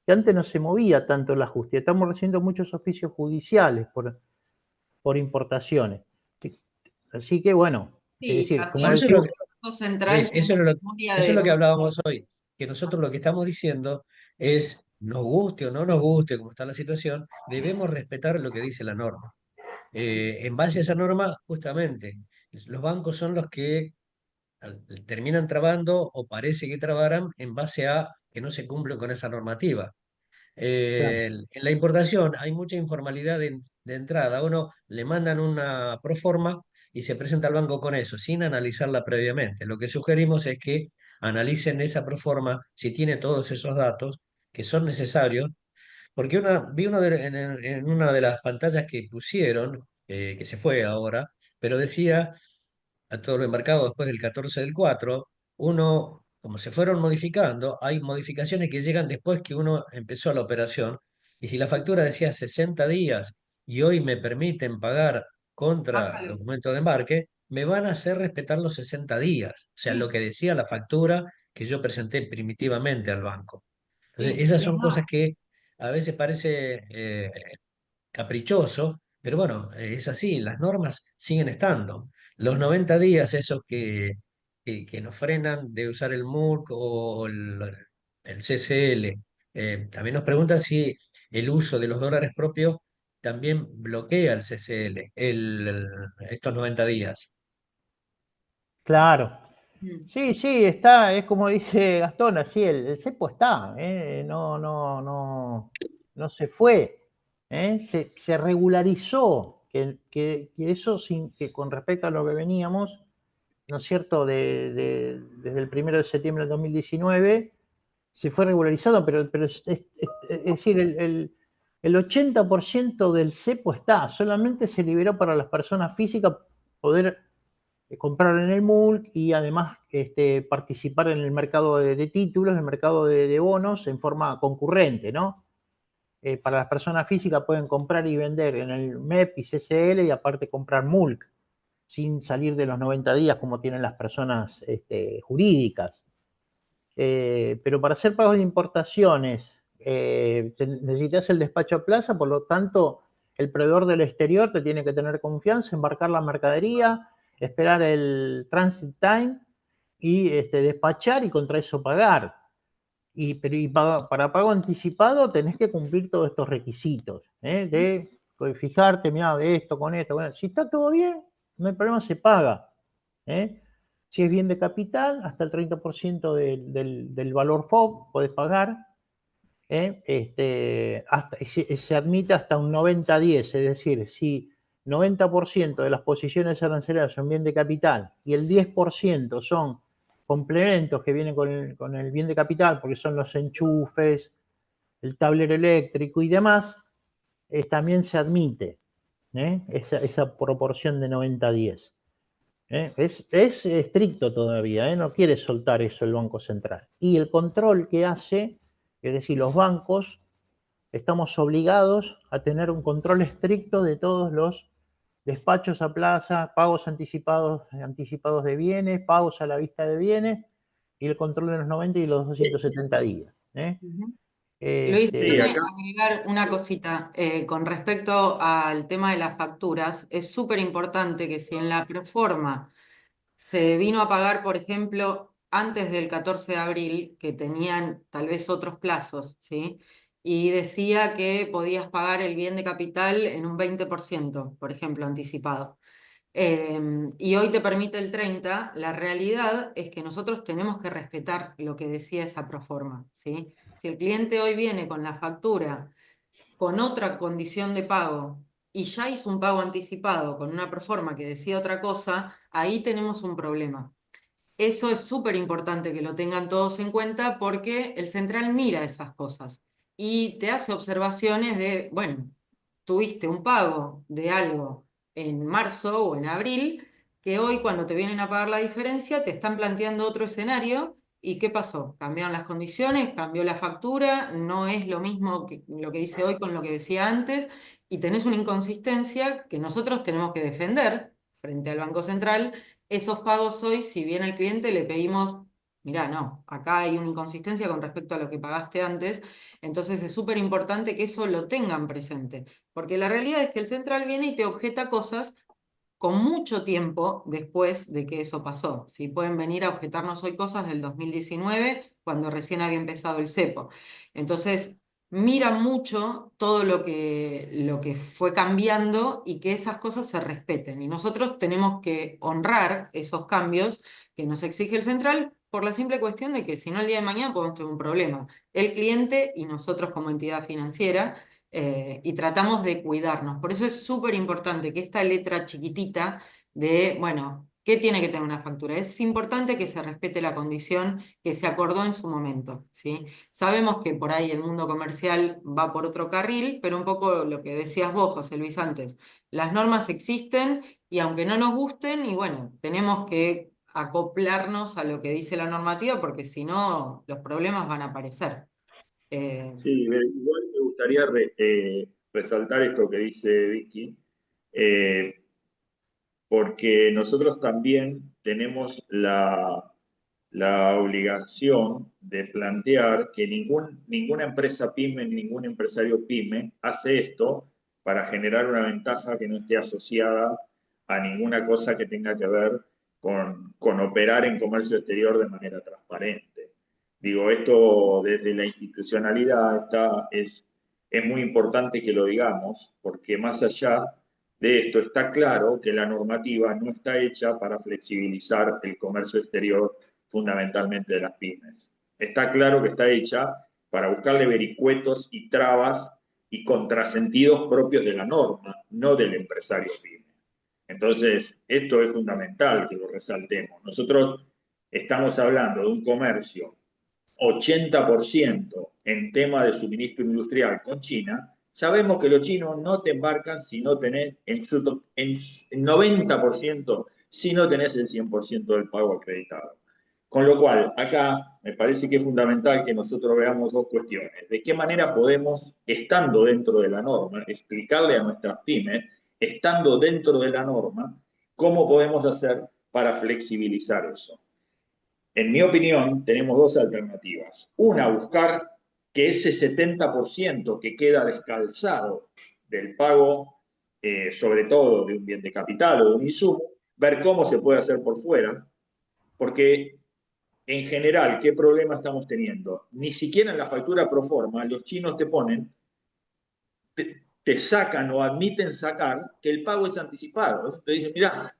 que antes no se movía tanto la justicia. Estamos recibiendo muchos oficios judiciales por importaciones. Así que bueno, es decir, como Bueno, eso es decía, lo que, Central ¿ves? tiene una memoria Eso es de lo que dos. hablábamos hoy, que nosotros lo que estamos diciendo es, nos guste o no nos guste como está la situación, debemos respetar lo que dice la norma. En base a esa norma, justamente, los bancos son los que terminan trabando o parece que trabaran en base a que no se cumplen con esa normativa. claro, En la importación hay mucha informalidad de entrada. A uno le mandan una proforma y se presenta al banco con eso, sin analizarla previamente. Lo que sugerimos es que analicen esa proforma si tiene todos esos datos que son necesarios, porque vi en una de las pantallas que pusieron, que se fue ahora, pero decía a todo lo embarcado después del 14 del 4, uno, como se fueron modificando, hay modificaciones que llegan después que uno empezó la operación, y si la factura decía 60 días y hoy me permiten pagar contra Bájalo. documento de embarque, me van a hacer respetar los 60 días, o sea, lo Sí, que decía la factura que yo presenté primitivamente al banco. Entonces, sí. esas Es son más, cosas que a veces parece caprichoso, pero bueno, es así, las normas siguen estando. Los 90 días, esos que nos frenan de usar el MURC o el CCL, también nos preguntan si el uso de los dólares propios también bloquea el CCL, estos 90 días. claro. mm, Sí, sí, está, es como dice Gastón, así el cepo está, no se fue, se regularizó, que eso que con respecto a lo que veníamos, ¿no es cierto?, desde el 1 de septiembre del 2019, se fue regularizado, pero es decir, el 80% del cepo está, solamente se liberó para las personas físicas poder comprar en el MULC y además participar en el mercado de títulos, en el mercado de bonos en forma concurrente, ¿no? Para las personas físicas pueden comprar y vender en el MEP y CCL y aparte comprar MULC sin salir de los 90 días como tienen las personas jurídicas. Pero para hacer pagos de importaciones necesitas el despacho a plaza, por lo tanto el proveedor del exterior te tiene que tener confianza, embarcar la mercadería, esperar el transit time y despachar y contra eso pagar. Para pago anticipado tenés que cumplir todos estos requisitos, de fijarte, mira, de esto, con esto, con esto. Si está todo bien, no hay problema, se paga. Si es bien de capital, hasta el 30% del valor FOB podés pagar. Se admite hasta un 90-10, es decir, si 90% de las posiciones arancelarias son bien de capital y el 10% son complementos que vienen con el bien de capital, porque son los enchufes, el tablero eléctrico y demás, también se admite esa proporción de 90-10. Es estricto todavía, no quiere soltar eso el Banco Central. Y el control que hace, es decir, los bancos estamos obligados a tener un control estricto de todos los despachos a plaza, pagos anticipados de bienes, pagos a la vista de bienes y el control de los 90 y los 270 días. Luis, Sí, déjame acá. agregar una cosita con respecto al tema de las facturas. Es súper importante que si en la proforma se vino a pagar, por ejemplo, antes del 14 de abril, que tenían tal vez otros plazos, ¿sí? Y decía que podías pagar el bien de capital en un 20%, por ejemplo, anticipado. Y hoy te permite el 30%, la realidad es que nosotros tenemos que respetar lo que decía esa proforma, ¿sí? Si el cliente hoy viene con la factura con otra condición de pago y ya hizo un pago anticipado con una proforma que decía otra cosa, ahí tenemos un problema. Eso es súper importante que lo tengan todos en cuenta porque el central mira esas cosas y te hace observaciones de, bueno, tuviste un pago de algo en marzo o en abril, que hoy cuando te vienen a pagar la diferencia te están planteando otro escenario. ¿Y qué pasó? Cambiaron las condiciones, cambió la factura, no es lo mismo que lo que dice hoy con lo que decía antes, y tenés una inconsistencia que nosotros tenemos que defender frente al Banco Central. Esos pagos hoy, si bien al cliente le pedimos, mirá, no, acá hay una inconsistencia con respecto a lo que pagaste antes, entonces es súper importante que eso lo tengan presente, porque la realidad es que el central viene y te objeta cosas con mucho tiempo después de que eso pasó. Si pueden venir a objetarnos hoy cosas del 2019, cuando recién había empezado el cepo. Entonces, mira mucho todo lo que fue cambiando y que esas cosas se respeten. Y nosotros tenemos que honrar esos cambios que nos exige el central por la simple cuestión de que si no el día de mañana podemos tener un problema. El cliente y nosotros como entidad financiera y tratamos de cuidarnos. Por eso es súper importante que esta letra chiquitita de, bueno, ¿qué tiene que tener una factura? Es importante que se respete la condición que se acordó en su momento, ¿sí? Sabemos que por ahí el mundo comercial va por otro carril, pero un poco lo que decías vos, José Luis, antes, las normas existen y aunque no nos gusten, y bueno, tenemos que acoplarnos a lo que dice la normativa porque si no, los problemas van a aparecer. Eh, Sí, igual me gustaría resaltar esto que dice Vicky, eh, porque nosotros también tenemos la obligación de plantear que ninguna empresa pyme, ningún empresario pyme hace esto para generar una ventaja que no esté asociada a ninguna cosa que tenga que ver con operar en comercio exterior de manera transparente. Digo, esto desde la institucionalidad es muy importante que lo digamos, porque más allá de esto está claro que la normativa no está hecha para flexibilizar el comercio exterior fundamentalmente de las pymes. Está claro que está hecha para buscarle vericuetos y trabas y contrasentidos propios de la norma, no del empresario pyme. Entonces, esto es fundamental que lo resaltemos. Nosotros estamos hablando de un comercio 80% en tema de suministro industrial con China. Sabemos que los chinos no te embarcan si no tenés en 90% si no tenés el 100% del pago acreditado. Con lo cual, acá me parece que es fundamental que nosotros veamos dos cuestiones. De qué manera podemos, estando dentro de la norma, explicarle a nuestras pymes, estando dentro de la norma, cómo podemos hacer para flexibilizar eso. En mi opinión, tenemos dos alternativas. Una, buscar que ese 70% que queda descalzado del pago, sobre todo de un bien de capital o de un insumo, ver cómo se puede hacer por fuera, porque en general, ¿qué problema estamos teniendo? Ni siquiera en la factura pro forma los chinos te ponen, te sacan o admiten sacar que el pago es anticipado. Entonces te dicen, mirá,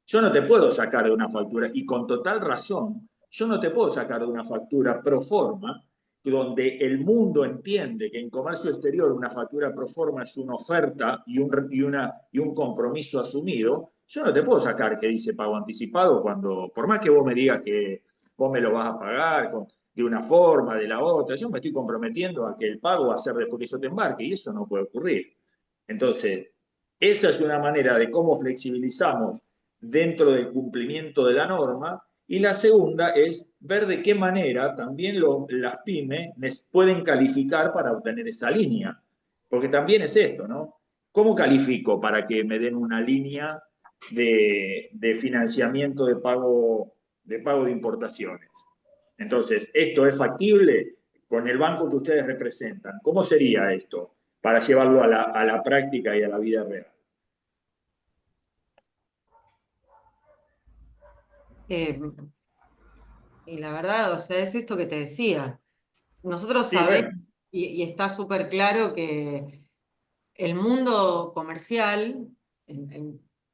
yo no te puedo sacar de una factura, y con total razón, yo no te puedo sacar de una factura pro forma, donde el mundo entiende que en comercio exterior una factura pro forma es una oferta y un compromiso asumido. Yo no te puedo sacar que dice pago anticipado cuando, por más que vos me digas que vos me lo vas a pagar de una forma, de la otra, yo me estoy comprometiendo a que el pago va a ser después que yo te embarque, y eso no puede ocurrir. Entonces, esa es una manera de cómo flexibilizamos dentro del cumplimiento de la norma. Y la segunda es ver de qué manera también las pymes pueden calificar para obtener esa línea. Porque también es esto, ¿no? ¿Cómo califico para que me den una línea de financiamiento de pago de importaciones? Entonces, ¿esto es factible con el banco que ustedes representan? ¿Cómo sería esto para llevarlo a la práctica y a la vida real? Eh, y la verdad, o sea, es esto que te decía. Nosotros Sí, sabemos, bueno, y está súper claro que el mundo comercial,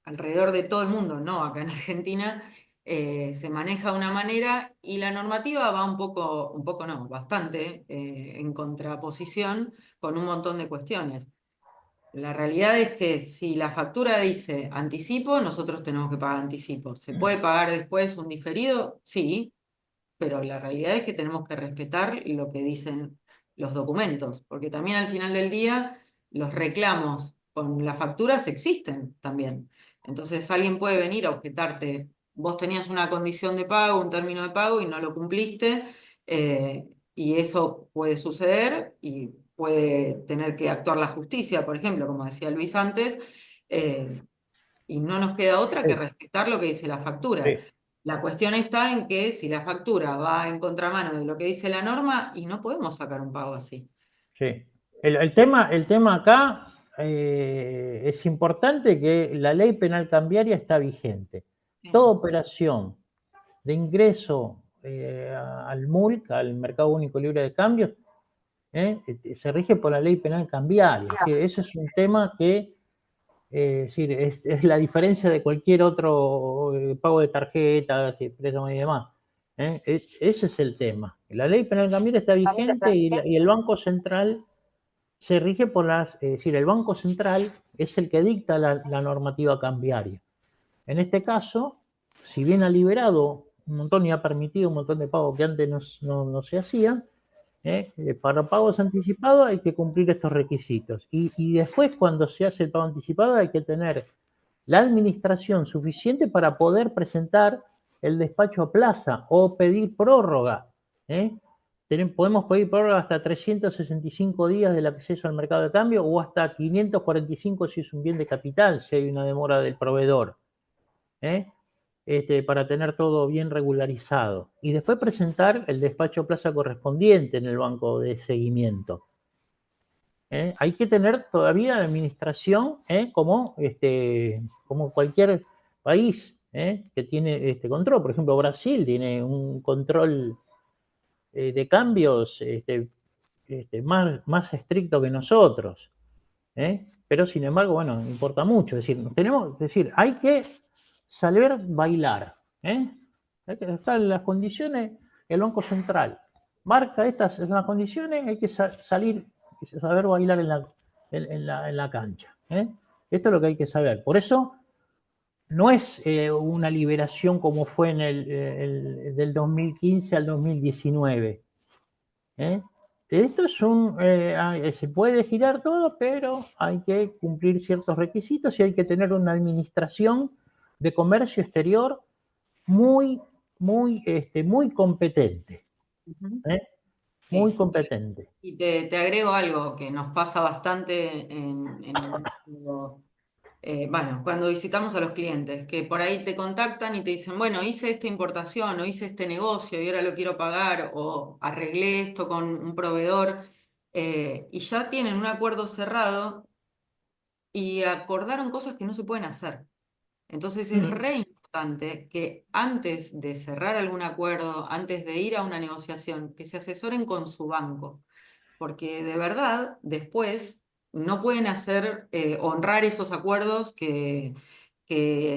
alrededor de todo el mundo, no acá en Argentina, se maneja de una manera y la normativa va un poco no, bastante en contraposición con un montón de cuestiones. La realidad es que si la factura dice anticipo, nosotros tenemos que pagar anticipo. ¿Se puede pagar después un diferido? Sí, pero la realidad es que tenemos que respetar lo que dicen los documentos, porque también al final del día los reclamos con las facturas existen también. Entonces alguien puede venir a objetarte, vos tenías una condición de pago, un término de pago y no lo cumpliste, y eso puede suceder y puede tener que actuar la justicia, por ejemplo, como decía Luis antes, eh, y no nos queda otra que Sí, respetar lo que dice la factura. sí, La cuestión está en que si la factura va en contramano de lo que dice la norma, y no podemos sacar un pago así. sí. El tema acá es importante que la ley penal cambiaria está vigente. Toda operación de ingreso al MULC, al Mercado Único Libre de Cambios, se rige por la ley penal cambiaria. Es decir, ese es un tema que es la diferencia de cualquier otro pago de tarjetas, préstamos y demás. Ese es el tema. La ley penal cambiaria está vigente y el Banco Central se rige por es decir, el Banco Central es el que dicta la normativa cambiaria. En este caso, si bien ha liberado un montón y ha permitido un montón de pagos que antes no se hacían, para pagos anticipados hay que cumplir estos requisitos. Y después, cuando se hace el pago anticipado, hay que tener la administración suficiente para poder presentar el despacho a plaza o pedir prórroga. ¿eh? Podemos pedir prórroga hasta 365 días del acceso al mercado de cambio o hasta 545 si es un bien de capital, si hay una demora del proveedor. Para tener todo bien regularizado. Y después presentar el despacho plaza correspondiente en el banco de seguimiento. Hay que tener todavía la administración como cualquier país que tiene este control. Por ejemplo, Brasil tiene un control de cambios más estricto que nosotros. Pero sin embargo, bueno, importa mucho. Es decir, hay que saber bailar. Hay que estar en las condiciones, el Banco Central marca estas son las condiciones, hay que salir, saber bailar en la cancha. Esto es lo que hay que saber. Por eso no es una liberación como fue en del 2015 al 2019. Esto se puede girar todo, pero hay que cumplir ciertos requisitos y hay que tener una administración de comercio exterior muy, muy competente. Muy Sí. competente. Y te agrego algo que nos pasa bastante bueno, cuando visitamos a los clientes, que por ahí te contactan y te dicen, bueno, hice esta importación o hice este negocio y ahora lo quiero pagar o arreglé esto con un proveedor y ya tienen un acuerdo cerrado y acordaron cosas que no se pueden hacer. Entonces es re importante importante que antes de cerrar algún acuerdo, antes de ir a una negociación, que se asesoren con su banco, porque de verdad después no pueden honrar esos acuerdos que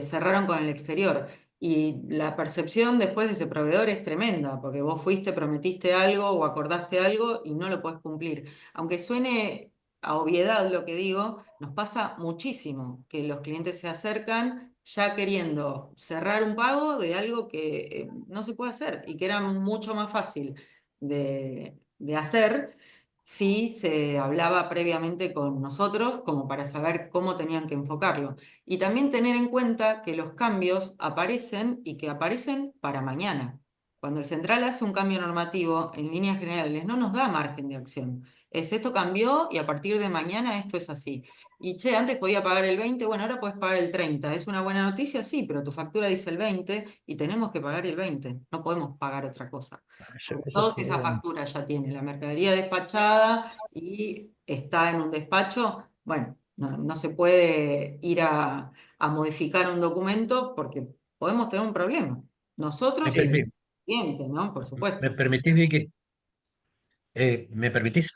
cerraron con el exterior. Y la percepción después de ese proveedor es tremenda, porque vos fuiste, prometiste algo o acordaste algo y no lo podés cumplir. Aunque suene a obviedad lo que digo, nos pasa muchísimo que los clientes se acercan ya queriendo cerrar un pago de algo que no se puede hacer y que era mucho más fácil de hacer si se hablaba previamente con nosotros como para saber cómo tenían que enfocarlo. Y también tener en cuenta que los cambios aparecen y que aparecen para mañana. Cuando el central hace un cambio normativo, en líneas generales, no nos da margen de acción. Es esto cambió y a partir de mañana esto es así. Y che, antes podía pagar el 20, bueno, ahora puedes pagar el 30. ¿Es una buena noticia? Sí, pero tu factura dice el 20 y tenemos que pagar el 20. No podemos pagar otra cosa. Todos esa factura ya tiene la mercadería despachada y está en un despacho. Bueno, no se puede ir a modificar un documento porque podemos tener un problema. ¿Me, Nosotros y el permi- cliente, ¿no? Por me supuesto. permitís, Vicky? ¿Me permitís?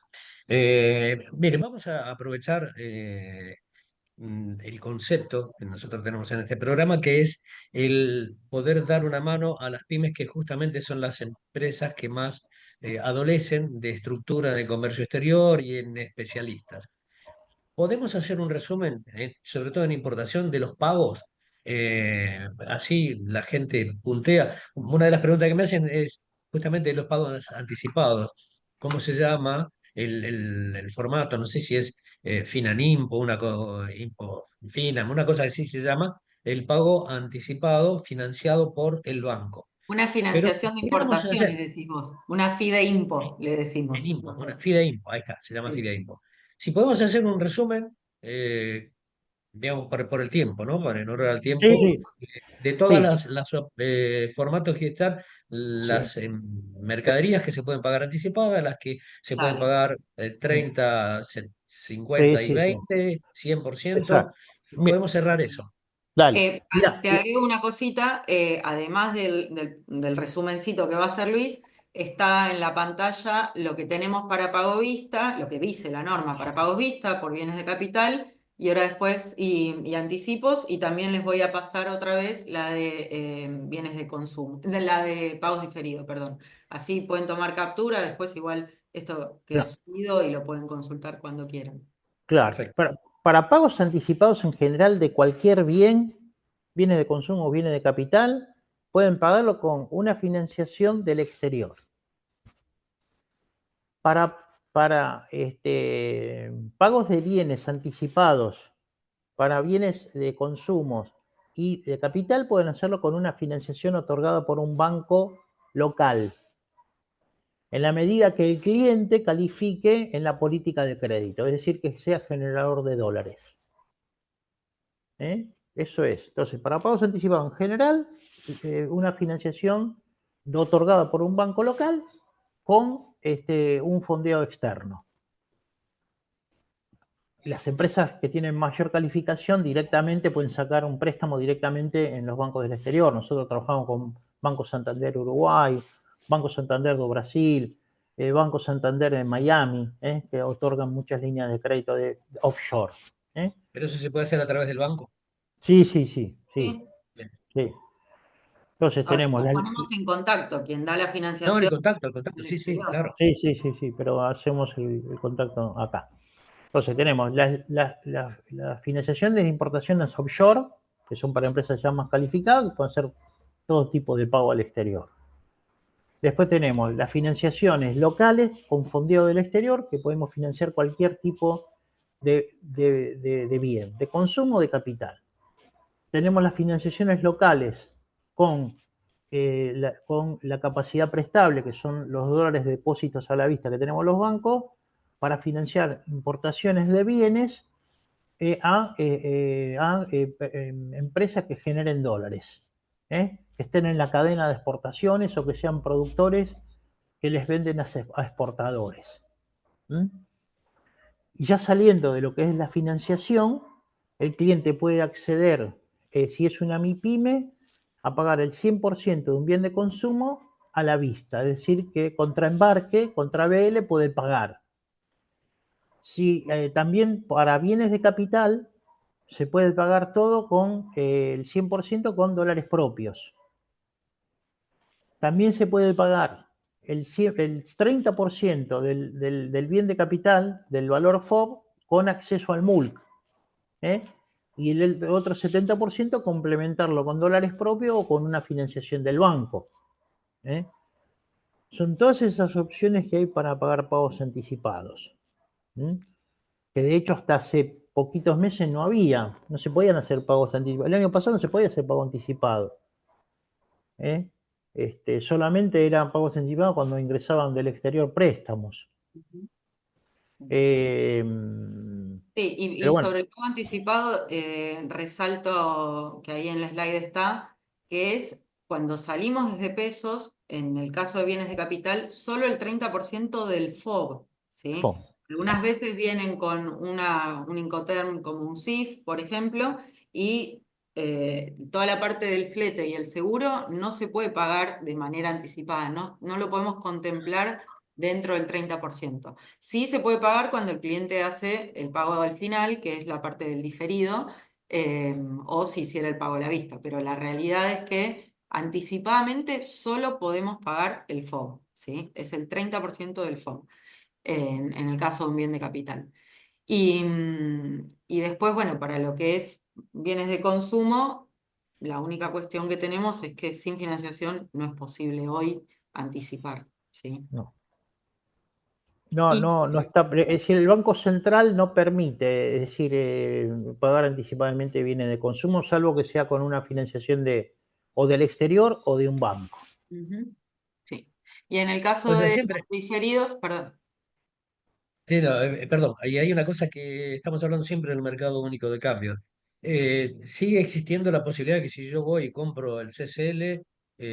Mire, vamos a aprovechar el concepto que nosotros tenemos en este programa, que es el poder dar una mano a las pymes, que justamente son las empresas que más adolecen de estructura de comercio exterior y en especialistas. ¿Podemos hacer un resumen, sobre todo en importación, de los pagos? Así la gente puntea. Una de las preguntas que me hacen es justamente de los pagos anticipados. ¿Cómo se llama el formato? No sé si es Finanimpo, Impo Finam, una cosa así se llama, el pago anticipado financiado por el banco. Una Pero financiación de podríamos hacer importaciones, decís vos. Una FIDEIMPO, le en decimos IMPO, una nosotros. Fideinfo, ahí está, se llama Sí, Fideinfo. Si podemos hacer un resumen, digamos, por el tiempo, ¿no? Para en honor al Sí, tiempo, sí, de todas sí, las formatos que están, sí. las mercaderías que se pueden pagar anticipadas, las que se pueden dale. pagar Sí, 30, sí, 50 y sí, sí. 20, 100%, Exacto. podemos cerrar eso. Dale. Mira, Te agrego una cosita, además del resumencito que va a hacer Luis, está en la pantalla lo que tenemos para pago vista, lo que dice la norma para pagos vista por bienes de capital, y ahora después, y anticipos, y también les voy a pasar otra vez la de bienes de consumo, la de pagos diferidos, perdón. Así pueden tomar captura, después igual esto queda no, subido y lo pueden consultar cuando quieran. claro. Perfecto. Para pagos anticipados en general de cualquier bien, bienes de consumo o bienes de capital, pueden pagarlo con una financiación del exterior. Para pagos de bienes anticipados, para bienes de consumo y de capital, pueden hacerlo con una financiación otorgada por un banco local, en la medida que el cliente califique en la política de crédito, es decir, que sea generador de dólares. Eso es. Entonces, para pagos anticipados en general, una financiación otorgada por un banco local con un fondeo externo. Las empresas que tienen mayor calificación directamente pueden sacar un préstamo directamente en los bancos del exterior. Nosotros trabajamos con Banco Santander Uruguay, Banco Santander de Brasil, Banco Santander de Miami, que otorgan muchas líneas de crédito de offshore. Pero eso se puede hacer a través del banco. Sí, sí, sí, sí, ¿Sí? Bien. sí. Entonces Ahora tenemos nos ponemos en contacto, quien da la No, financiación el contacto, del sí, sí, exterior. claro. sí, sí, sí, sí, pero hacemos el contacto acá. Entonces tenemos la financiación de importaciones offshore, que son para empresas ya más calificadas, que pueden hacer todo tipo de pago al exterior. Después tenemos las financiaciones locales con fondeo del exterior, que podemos financiar cualquier tipo de bien, de consumo o de capital. Tenemos las financiaciones locales con la capacidad prestable, que son los dólares de depósitos a la vista que tenemos los bancos, para financiar importaciones de bienes a empresas que generen dólares, que estén en la cadena de exportaciones o que sean productores que les venden a exportadores. Y ya saliendo de lo que es la financiación, el cliente puede acceder, si es una MIPYME, a pagar el 100% de un bien de consumo a la vista, es decir, que contra embarque, contra BL puede pagar. Si, también para bienes de capital se puede pagar todo con el 100% con dólares propios. También se puede pagar el 30% del bien de capital, del valor FOB, con acceso al MULC. Y el otro 70% complementarlo con dólares propios o con una financiación del banco. Son todas esas opciones que hay para pagar pagos anticipados. Que de hecho hasta hace poquitos meses no se podían hacer pagos anticipados. El año pasado no se podía hacer pago anticipado. Solamente eran pagos anticipados cuando ingresaban del exterior préstamos. Sí, Pero y bueno, sobre el pago anticipado, resalto que ahí en la slide está, que es cuando salimos desde pesos, en el caso de bienes de capital, solo el 30% del FOB, ¿sí? Algunas veces vienen con un Incoterm como un CIF, por ejemplo, y toda la parte del flete y el seguro no se puede pagar de manera anticipada, no lo podemos contemplar dentro del 30%. Sí se puede pagar cuando el cliente hace el pago al final, que es la parte del diferido, o si hiciera el pago a la vista, pero la realidad es que anticipadamente solo podemos pagar el FOB, ¿sí? Es el 30% del FOB en el caso de un bien de capital. Y después, bueno, para lo que es bienes de consumo, la única cuestión que tenemos es que sin financiación no es posible hoy anticipar, ¿sí? no Y está. Es decir, el Banco Central no permite, es decir, pagar anticipadamente bienes de consumo, salvo que sea con una financiación o del exterior o de un banco. Ujú, sí. Y en el O caso sea, de siempre, los diferidos, perdón. sí, no, perdón, y hay una cosa que estamos hablando siempre del mercado único de cambio. Sigue existiendo la posibilidad que si yo voy y compro el CCL,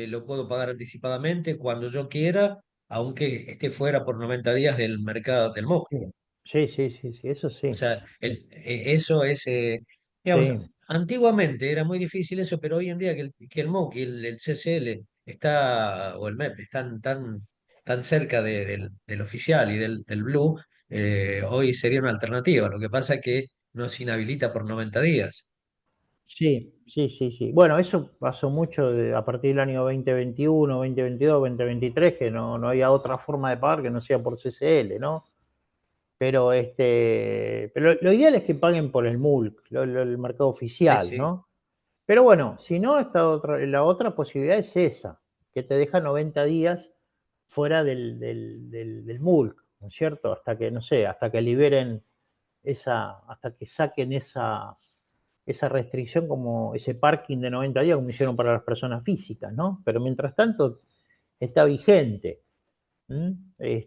lo puedo pagar anticipadamente cuando yo quiera, aunque esté fuera por 90 días del mercado del MOC. Sí, sí, sí, sí, eso O sí. sea, eso es, digamos, Sí, antiguamente era muy difícil eso, pero hoy en día que el MOOC y el CCL o el MEP están tan cerca del oficial y del Blue, hoy sería una alternativa. Lo que pasa es que nos inhabilita por 90 días. sí, sí, sí, sí. Bueno, eso pasó mucho a partir del año 2021, 2022, 2023, que no había otra forma de pagar que no sea por CCL, ¿no? Pero lo ideal es que paguen por el MULC, el mercado Sí, oficial, sí. ¿no? Pero bueno, si no, la otra posibilidad es esa, que te deja 90 días fuera del MULC, ¿no es cierto? Hasta que, no sé, hasta que liberen hasta que saquen esa restricción, como ese parking de 90 días como hicieron para las personas físicas, ¿no? Pero mientras tanto está vigente. Y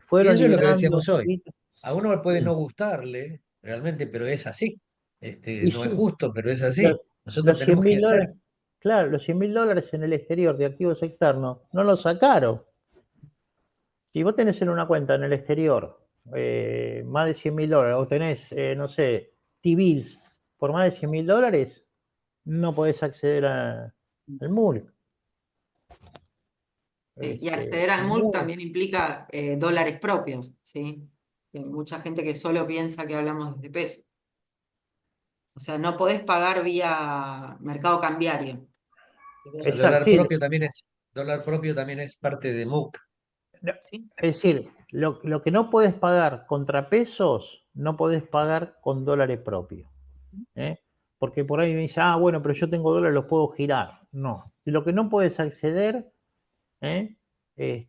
Fueron eso es lo que liberando un decíamos hoy. poquito. A uno puede Sí. no gustarle realmente, pero es así. Y No es sí, justo, pero es así. los, Nosotros los 100 tenemos que mil hacer. dólares, claro, los 100 mil dólares en el exterior de activos externos no los sacaron. Si vos tenés en una cuenta en el exterior más de 100 mil dólares, o tenés, no sé, T-bills por más de 100 mil dólares, no podés acceder al MULC. Sí, y acceder al Es MULC muy, también implica dólares propios, ¿sí? Hay mucha gente que solo piensa que hablamos de peso. O sea, no podés pagar vía mercado cambiario. El exacto. Sí, dólar propio también es parte de MOOC. ¿Sí? es decir, lo que no podés pagar contra pesos, no podés pagar con dólares propios. ¿eh? Porque por ahí me dice, bueno, pero yo tengo dólares, los puedo girar. No. Lo que no puedes acceder, ¿eh?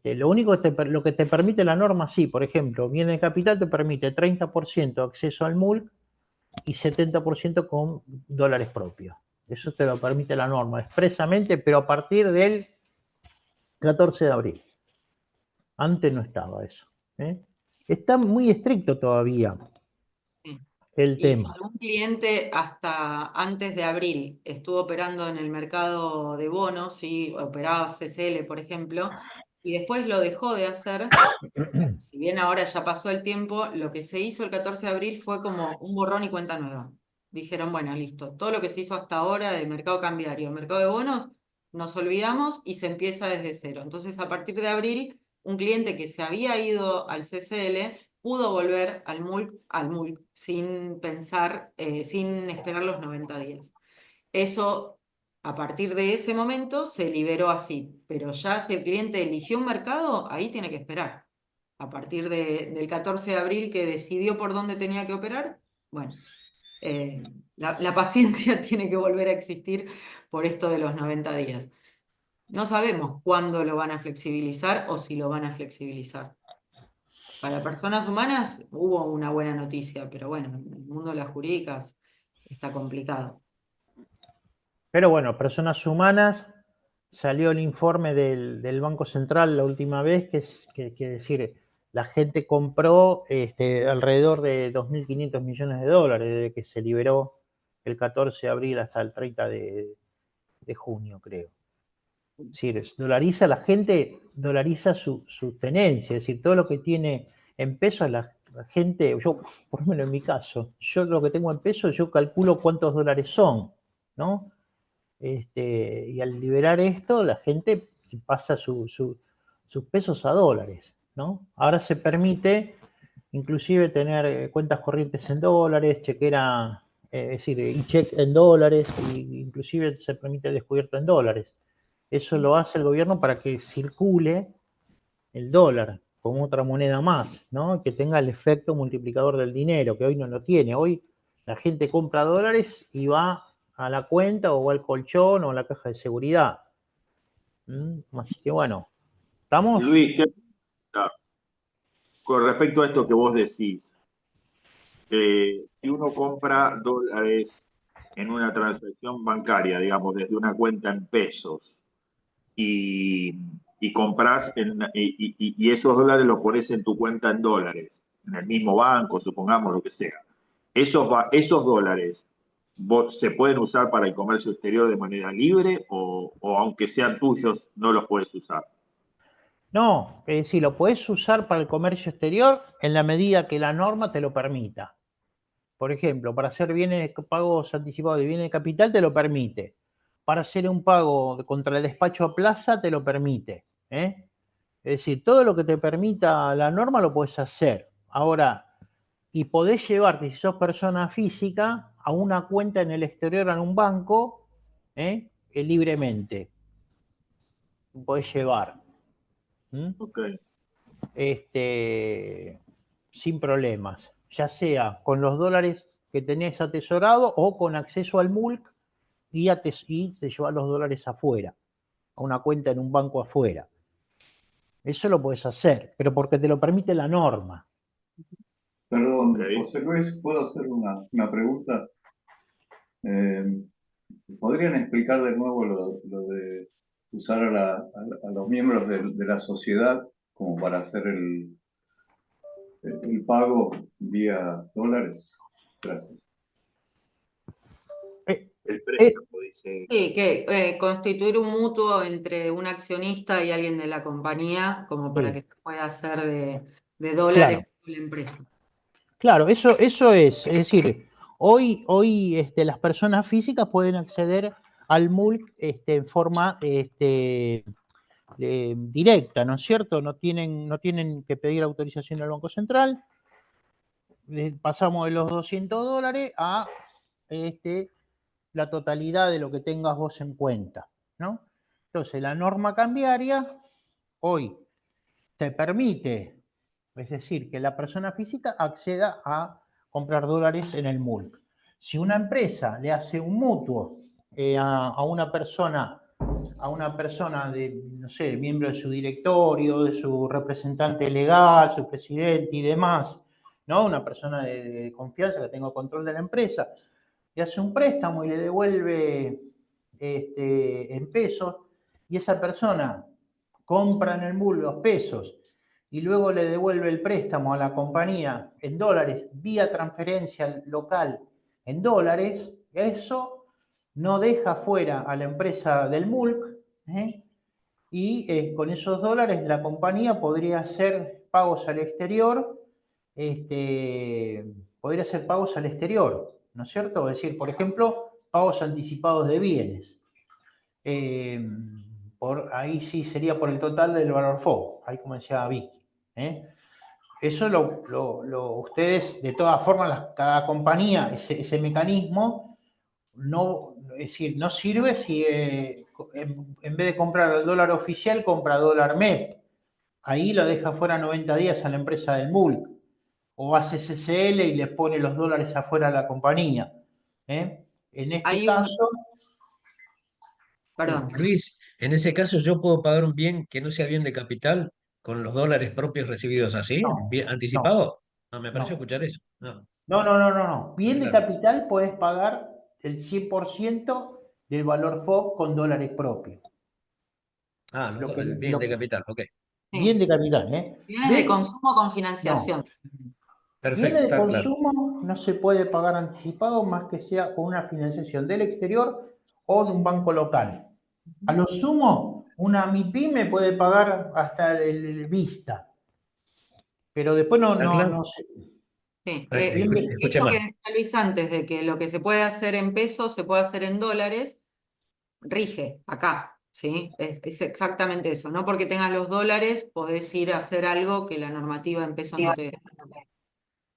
Lo único lo que te permite la norma, sí, por ejemplo, bien de capital te permite 30% acceso al MULC y 70% con dólares propios. Eso te lo permite la norma expresamente, pero a partir del 14 de abril. Antes no estaba eso. Está muy estricto todavía Sí. el Y si tema. algún cliente hasta antes de abril estuvo operando en el mercado de bonos, ¿sí? Operaba CCL, por ejemplo, y después lo dejó de hacer, si bien ahora ya pasó el tiempo, lo que se hizo el 14 de abril fue como un borrón y cuenta nueva. dijeron, bueno, listo, todo lo que se hizo hasta ahora de mercado cambiario, mercado de bonos, nos olvidamos y se empieza desde cero. Entonces, a partir de abril, un cliente que se había ido al CCL pudo volver al MULC sin pensar, sin esperar los 90 días. Eso, a partir de ese momento, se liberó así, pero ya si el cliente eligió un mercado, ahí tiene que esperar. A partir del 14 de abril que decidió por dónde tenía que operar, bueno, la paciencia tiene que volver a existir por esto de los 90 días. No sabemos cuándo lo van a flexibilizar o si lo van a flexibilizar. Para personas humanas hubo una buena noticia, pero bueno, en el mundo de las jurídicas está complicado. Pero bueno, personas humanas, salió el informe del Banco Central la última vez, que decir, la gente compró alrededor de 2.500 millones de dólares desde que se liberó el 14 de abril hasta el 30 de junio, creo. Es decir, dolariza, la gente dolariza su tenencia, es decir, todo lo que tiene en pesos, la gente, yo, por lo menos en mi caso, yo lo que tengo en pesos, yo calculo cuántos dólares son, ¿no? Y al liberar esto, la gente pasa sus pesos a dólares, ¿no? Ahora se permite inclusive tener cuentas corrientes en dólares, chequera, es decir, e-check en dólares, e inclusive se permite descubierto en dólares. Eso lo hace el gobierno para que circule el dólar como otra moneda más, ¿no? Que tenga el efecto multiplicador del dinero, que hoy no lo tiene. Hoy la gente compra dólares y va a la cuenta o al colchón o a la caja de seguridad. Así que bueno, ¿estamos? Luis, con respecto a esto que vos decís, si uno compra dólares en una transacción bancaria, digamos, desde una cuenta en pesos, y compras y esos dólares los pones en tu cuenta en dólares, en el mismo banco, supongamos, lo que sea. Esos dólares se pueden usar para el comercio exterior de manera libre o aunque sean tuyos, no los puedes usar. No, es decir, lo puedes usar para el comercio exterior en la medida que la norma te lo permita. Por ejemplo, para hacer pagos anticipados de bienes de capital te lo permite. Para hacer un pago contra el despacho a plaza te lo permite. Es decir, todo lo que te permita la norma lo puedes hacer. Ahora, y podés llevarte, si sos persona física, a una cuenta en el exterior en un banco libremente. Podés llevar. Okay. Sin problemas, ya sea con los dólares que tenés atesorado o con acceso al MULC y te llevas los dólares afuera, a una cuenta en un banco afuera. Eso lo puedes hacer, pero porque te lo permite la norma. Perdón, Okay. José Luis, ¿puedo hacer una pregunta? ¿Podrían explicar de nuevo lo de usar a los miembros de la sociedad como para hacer el pago vía dólares? Gracias. El préstamo, dice. Sí, que constituir un mutuo entre un accionista y alguien de la compañía, como para que se pueda hacer de dólares con la empresa. Claro, eso es decir, hoy las personas físicas pueden acceder al MULC en forma directa, ¿no es cierto? No tienen que pedir autorización al Banco Central. Pasamos de los 200 dólares a la totalidad de lo que tengas vos en cuenta, ¿no? Entonces, la norma cambiaria hoy te permite, es decir, que la persona física acceda a comprar dólares en el MULC. Si una empresa le hace un mutuo a una persona de, no sé, miembro de su directorio, de su representante legal, su presidente y demás, ¿no? Una persona de confianza que tenga control de la empresa, le hace un préstamo y le devuelve en pesos, y esa persona compra en el MULC los pesos y luego le devuelve el préstamo a la compañía en dólares vía transferencia local en dólares, eso no deja fuera a la empresa del MULC, y con esos dólares la compañía podría hacer pagos al exterior, ¿no es cierto? Es decir, por ejemplo, pagos anticipados de bienes. Ahí sí sería por el total del valor FOB, ahí como decía Vicky. Eso ustedes, de todas formas, cada compañía, ese mecanismo, no, es decir, no sirve si en vez de comprar el dólar oficial, compra dólar MEP. Ahí lo deja fuera 90 días a la empresa del MULC. O hace CCL y les pone los dólares afuera a la compañía. En este Hay caso, perdón. Luis, en ese caso yo puedo pagar un bien que no sea bien de capital con los dólares propios recibidos así, no, bien no, anticipado. Ah, me pareció no. escuchar eso. No, No. Bien de claro. capital podés pagar el 100% del valor FOB con dólares propios. Ah, el bien de capital, ok. Bien Sí. de capital, ¿eh? Bienes de consumo con No. financiación. Bienes Perfecto, de está claro. consumo no se puede pagar anticipado más que sea con una financiación del exterior o de un banco local. A lo sumo, una MIPYME puede pagar hasta el Vista, pero después ¿Está claro? no sé. Sí, Bien, Escuché esto que mal. decía Luis antes, de que lo que se puede hacer en pesos se puede hacer en dólares, rige acá, ¿sí? Es exactamente eso. No porque tengas los dólares podés ir a hacer algo que la normativa en pesos no te deja.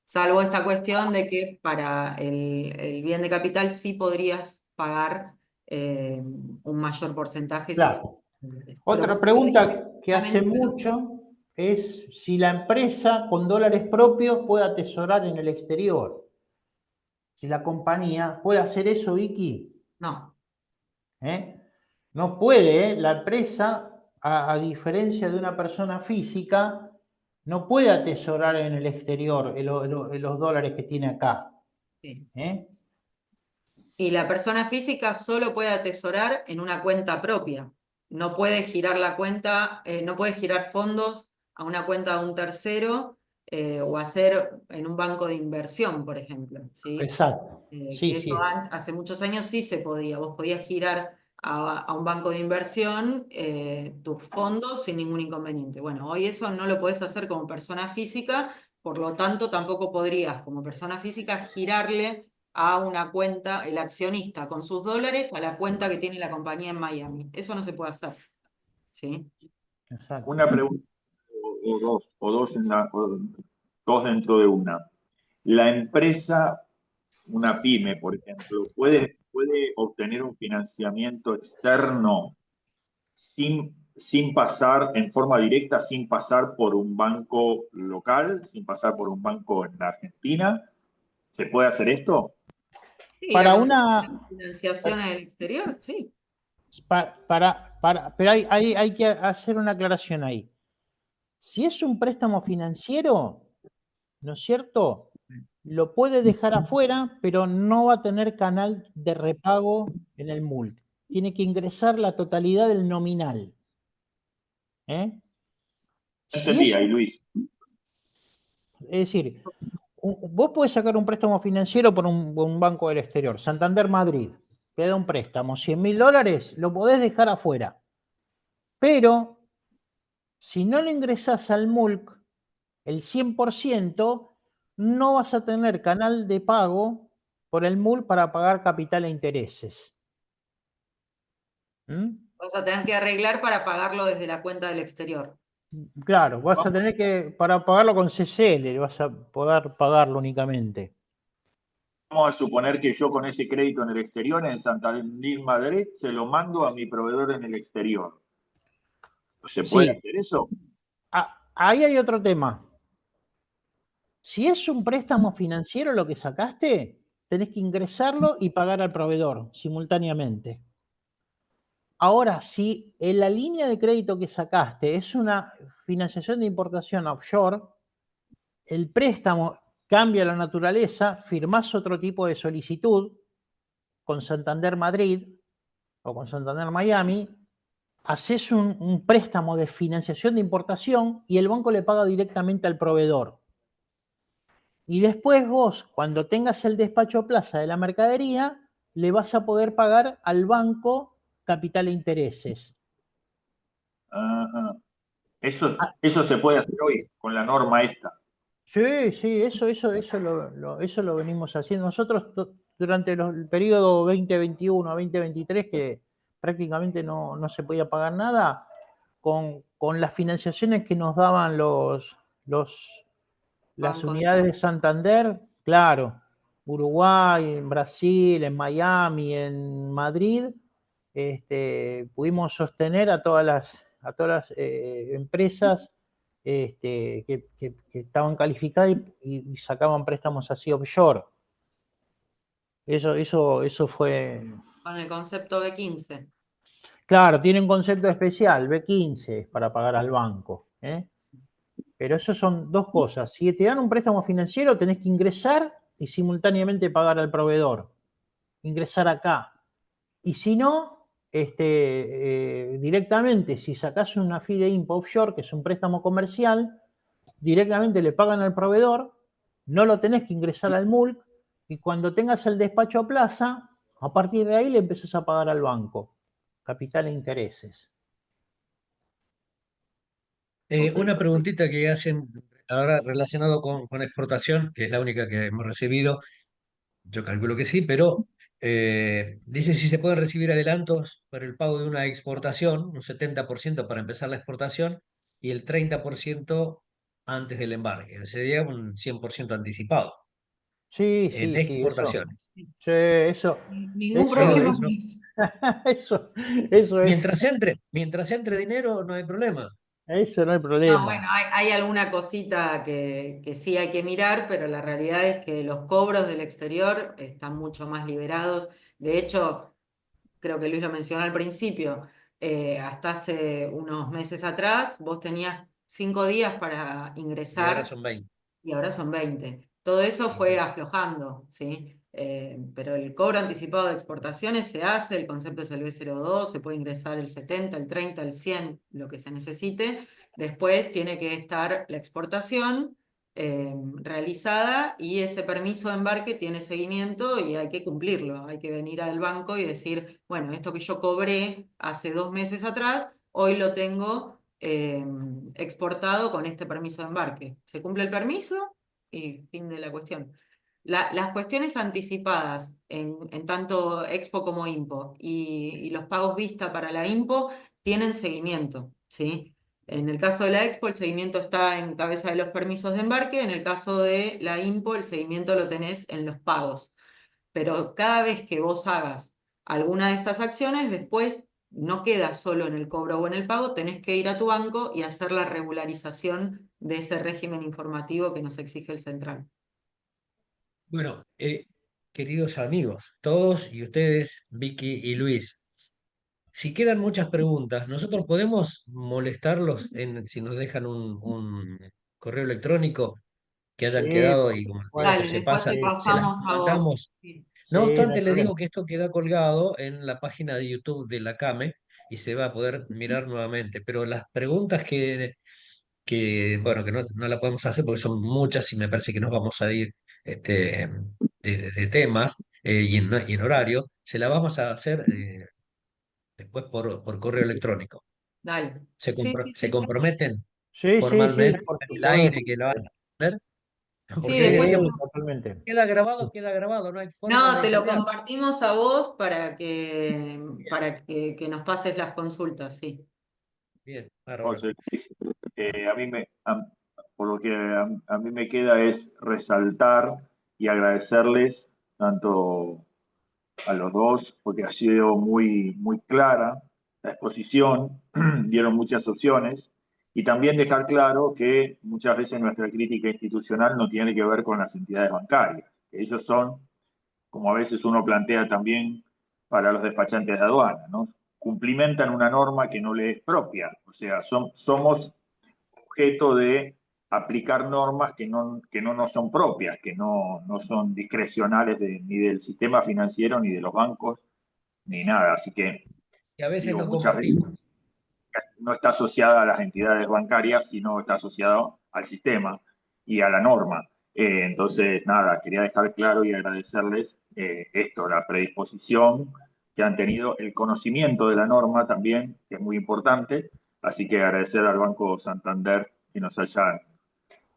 Salvo esta cuestión de que para el bien de capital sí podrías pagar un mayor porcentaje si se- claro. Pero Otra pregunta que hace justamente mucho es si la empresa con dólares propios puede atesorar en el exterior. Si la compañía puede hacer eso, Vicky, no. ¿eh? No puede, ¿eh? La empresa, a diferencia de una persona física, no puede atesorar en el exterior los dólares que tiene acá. Sí. ¿Eh? Y la persona física solo puede atesorar en una cuenta propia. No puede girar la cuenta, no puede girar fondos a una cuenta de un tercero o hacer en un banco de inversión, por ejemplo, ¿sí? Exacto. Sí, Que eso sí, hace muchos años sí se podía. Vos podías girar a un banco de inversión tus fondos sin ningún inconveniente. Bueno, hoy eso no lo podés hacer como persona física, por lo tanto tampoco podrías como persona física girarle a una cuenta, el accionista con sus dólares a la cuenta que tiene la compañía en Miami. Eso no se puede hacer, ¿sí? exacto. Una pregunta o dos dentro de una. La empresa, una pyme, por ejemplo, puede obtener un financiamiento externo sin pasar en forma directa, sin pasar por un banco local, sin pasar por un banco en la Argentina. ¿Se puede hacer esto? Ir a Para conseguir una, financiación en el exterior, sí. pero hay que hacer una aclaración ahí. Si es un préstamo financiero, ¿no es cierto? Lo puede dejar afuera, pero no va a tener canal de repago en el MULC. Tiene que ingresar la totalidad del nominal. ¿Eh? No Si entendí es, ahí, Luis. es decir, vos podés sacar un préstamo financiero por un banco del exterior, Santander Madrid, te da un préstamo, $100.000, lo podés dejar afuera. Pero si no lo ingresás al MULC, el 100%, no vas a tener canal de pago por el MULC para pagar capital e intereses. ¿Mm? Vas a tener que arreglar para pagarlo desde la cuenta del exterior. Claro, vas a tener que, para pagarlo con CCL, vas a poder pagarlo únicamente. Vamos a suponer que yo con ese crédito en el exterior, en Santander Madrid, se lo mando a mi proveedor en el exterior. ¿Se puede Sí, hacer eso? ahí hay otro tema. Si es un préstamo financiero lo que sacaste, tenés que ingresarlo y pagar al proveedor simultáneamente. Ahora, si en la línea de crédito que sacaste es una financiación de importación offshore, el préstamo cambia la naturaleza, firmás otro tipo de solicitud con Santander Madrid o con Santander Miami, haces un préstamo de financiación de importación y el banco le paga directamente al proveedor. Y después vos, cuando tengas el despacho plaza de la mercadería, le vas a poder pagar al banco capital e intereses. Ajá. Eso se puede hacer hoy con la norma esta. Sí, eso lo venimos haciendo. Nosotros durante el periodo 2021 a 2023, que prácticamente no se podía pagar nada, con las financiaciones que nos daban las Bancos. unidades de Santander, claro, Uruguay, en Brasil, en Miami, en Madrid, pudimos sostener a todas las empresas que estaban calificadas y sacaban préstamos así offshore. Eso fue. Con el concepto B15. Claro, tiene un concepto especial, B15, para pagar al banco. Pero eso son dos cosas. Si te dan un préstamo financiero, tenés que ingresar y simultáneamente pagar al proveedor. Ingresar acá. Y si no, directamente, si sacás una FIDE-IMPO offshore, que es un préstamo comercial, directamente le pagan al proveedor, no lo tenés que ingresar al MULC, y cuando tengas el despacho a plaza, a partir de ahí le empezás a pagar al banco, capital e intereses. Una preguntita que hacen ahora relacionado con exportación, que es la única que hemos recibido, yo calculo que sí, pero dice si se pueden recibir adelantos para el pago de una exportación, un 70% para empezar la exportación y el 30% antes del embarque. Sería un 100% anticipado Sí, en sí, sí, eso. exportaciones. Sí, eso, Ningún eso, Pero problema es, con eso. eso es, mientras entre dinero, no hay problema. eso no hay No, bueno, problema. hay alguna cosita que sí hay que mirar, pero la realidad es que los cobros del exterior están mucho más liberados. De hecho, creo que Luis lo mencionó al principio, hasta hace unos meses atrás vos tenías 5 días para Y ahora ingresar son 20. y ahora son 20. Todo eso fue aflojando, ¿sí? Pero el cobro anticipado de exportaciones se hace, el concepto es el B02, se puede ingresar el 70, el 30, el 100, lo que se necesite. Después tiene que estar la exportación realizada y ese permiso de embarque tiene seguimiento y hay que cumplirlo. Hay que venir al banco y decir, bueno, esto que yo cobré hace 2 meses atrás, hoy lo tengo exportado con este permiso de embarque. Se cumple el permiso y fin de la cuestión. Las cuestiones anticipadas en tanto Expo como IMPO y los pagos vista para la IMPO tienen seguimiento, ¿sí? En el caso de la Expo, el seguimiento está en cabeza de los permisos de embarque. En el caso de la IMPO, el seguimiento lo tenés en los pagos. Pero cada vez que vos hagas alguna de estas acciones, después no queda solo en el cobro o en el pago, tenés que ir a tu banco y hacer la regularización de ese régimen informativo que nos exige el central. Bueno, queridos amigos, todos y ustedes, Vicky y Luis, si quedan muchas preguntas, nosotros podemos molestarlos si nos dejan un correo electrónico que hayan Sí, quedado por y como el tiempo Dale, supuesto. se después pasa, te Sí, se las pasamos a vos. mandamos. Sí. No sí, no hay obstante, le problema. digo que esto queda colgado en la página de YouTube de la CAME y se va a poder mirar nuevamente. Pero las preguntas bueno, que no la podemos hacer porque son muchas y me parece que nos vamos a ir de temas y en horario, se la vamos a hacer después por correo electrónico. Dale. ¿Se, Sí, sí, se sí. comprometen Sí, sí, sí, formalmente por en el aire supuesto. que lo van a hacer? Sí, Porque hoy después Sí, decíamos, totalmente. queda grabado, no hay forma no, de te lo cambiar. compartimos a vos para que nos pases las consultas, sí. Bien, bárbaro. José Luis, por lo que a mí me queda es resaltar y agradecerles tanto a los dos, porque ha sido muy, muy clara la exposición, dieron muchas opciones, y también dejar claro que muchas veces nuestra crítica institucional no tiene que ver con las entidades bancarias, que ellos son, como a veces uno plantea también para los despachantes de aduana, ¿no? Cumplimentan una norma que no les es propia, o sea, somos objeto de aplicar normas que no nos son propias, que no son discrecionales ni del sistema financiero, ni de los bancos, ni nada. Así que, Y a veces digo, no muchas veces compartimos. no está asociada a las entidades bancarias, sino está asociado al sistema y a la norma. Entonces, nada, quería dejar claro y agradecerles esto, la predisposición que han tenido, el conocimiento de la norma también, que es muy importante. Así que agradecer al Banco Santander que nos haya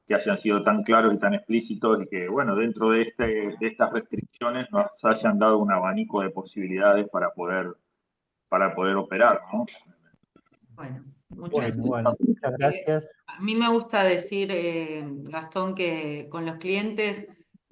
que hayan sido tan claros y tan explícitos y que, bueno, dentro de estas restricciones nos hayan dado un abanico de posibilidades para poder operar, ¿no? Bueno, muchas Bueno, muchas gracias. A mí me gusta decir, Gastón, que con los clientes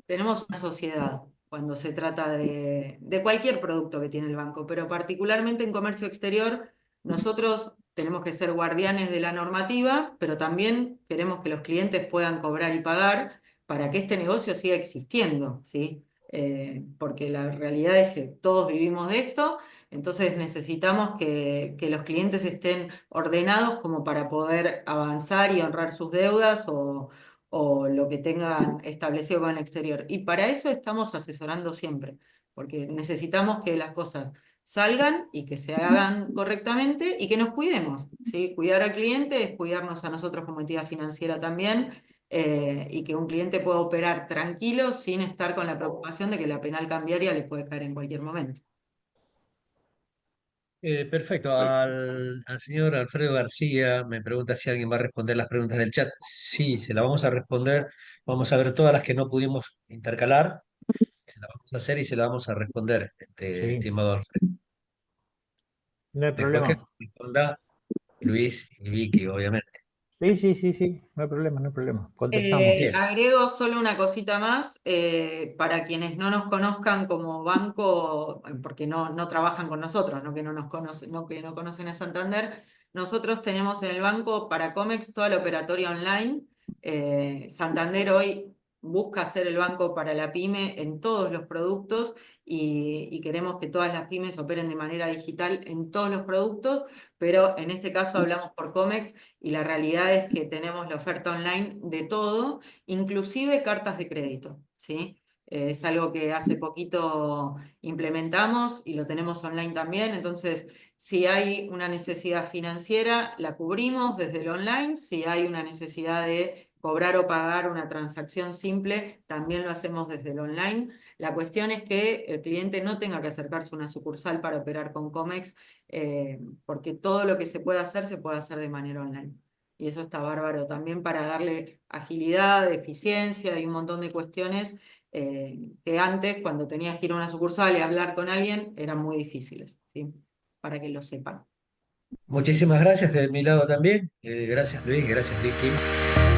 tenemos una sociedad cuando se trata de cualquier producto que tiene el banco, pero particularmente en comercio exterior, nosotros tenemos que ser guardianes de la normativa, pero también queremos que los clientes puedan cobrar y pagar para que este negocio siga existiendo, ¿sí? Porque la realidad es que todos vivimos de esto, entonces necesitamos que los clientes estén ordenados como para poder avanzar y honrar sus deudas o lo que tengan establecido con el exterior. Y para eso estamos asesorando siempre, porque necesitamos que las cosas salgan y que se hagan correctamente y que nos cuidemos, ¿sí? Cuidar al cliente es cuidarnos a nosotros como entidad financiera también, y que un cliente pueda operar tranquilo sin estar con la preocupación de que la penal cambiaria le puede caer en cualquier momento. Perfecto. Al señor Alfredo García me pregunta si alguien va a responder las preguntas del chat. Sí, se las vamos a responder. Vamos a ver todas las que no pudimos intercalar. Se las vamos a hacer y se las vamos a responder, Sí, estimado Alfredo. no hay Después que problema. responda Luis y Vicky, obviamente. Sí, no hay problema, no hay problema. Contestamos. Bien. Agrego solo una cosita más, para quienes no nos conozcan como banco, porque no trabajan con nosotros, no que no nos conocen, no que no conocen a Santander, nosotros tenemos en el banco para Comex toda la operatoria online. Santander hoy busca ser el banco para la pyme en todos los productos y queremos que todas las pymes operen de manera digital en todos los productos, pero en este caso hablamos por Comex. Y la realidad es que tenemos la oferta online de todo, inclusive cartas de crédito, ¿sí? Es algo que hace poquito implementamos y lo tenemos online también. Entonces, si hay una necesidad financiera, la cubrimos desde el online. Si hay una necesidad de cobrar o pagar una transacción simple, también lo hacemos desde el online. La cuestión es que el cliente no tenga que acercarse a una sucursal para operar con Comex, porque todo lo que se puede hacer de manera online. Y eso está bárbaro también para darle agilidad, eficiencia y un montón de cuestiones, que antes, cuando tenías que ir a una sucursal y hablar con alguien, eran muy difíciles, ¿sí? Para que lo sepan. Muchísimas gracias de mi lado también. Gracias Luis, gracias Vicky.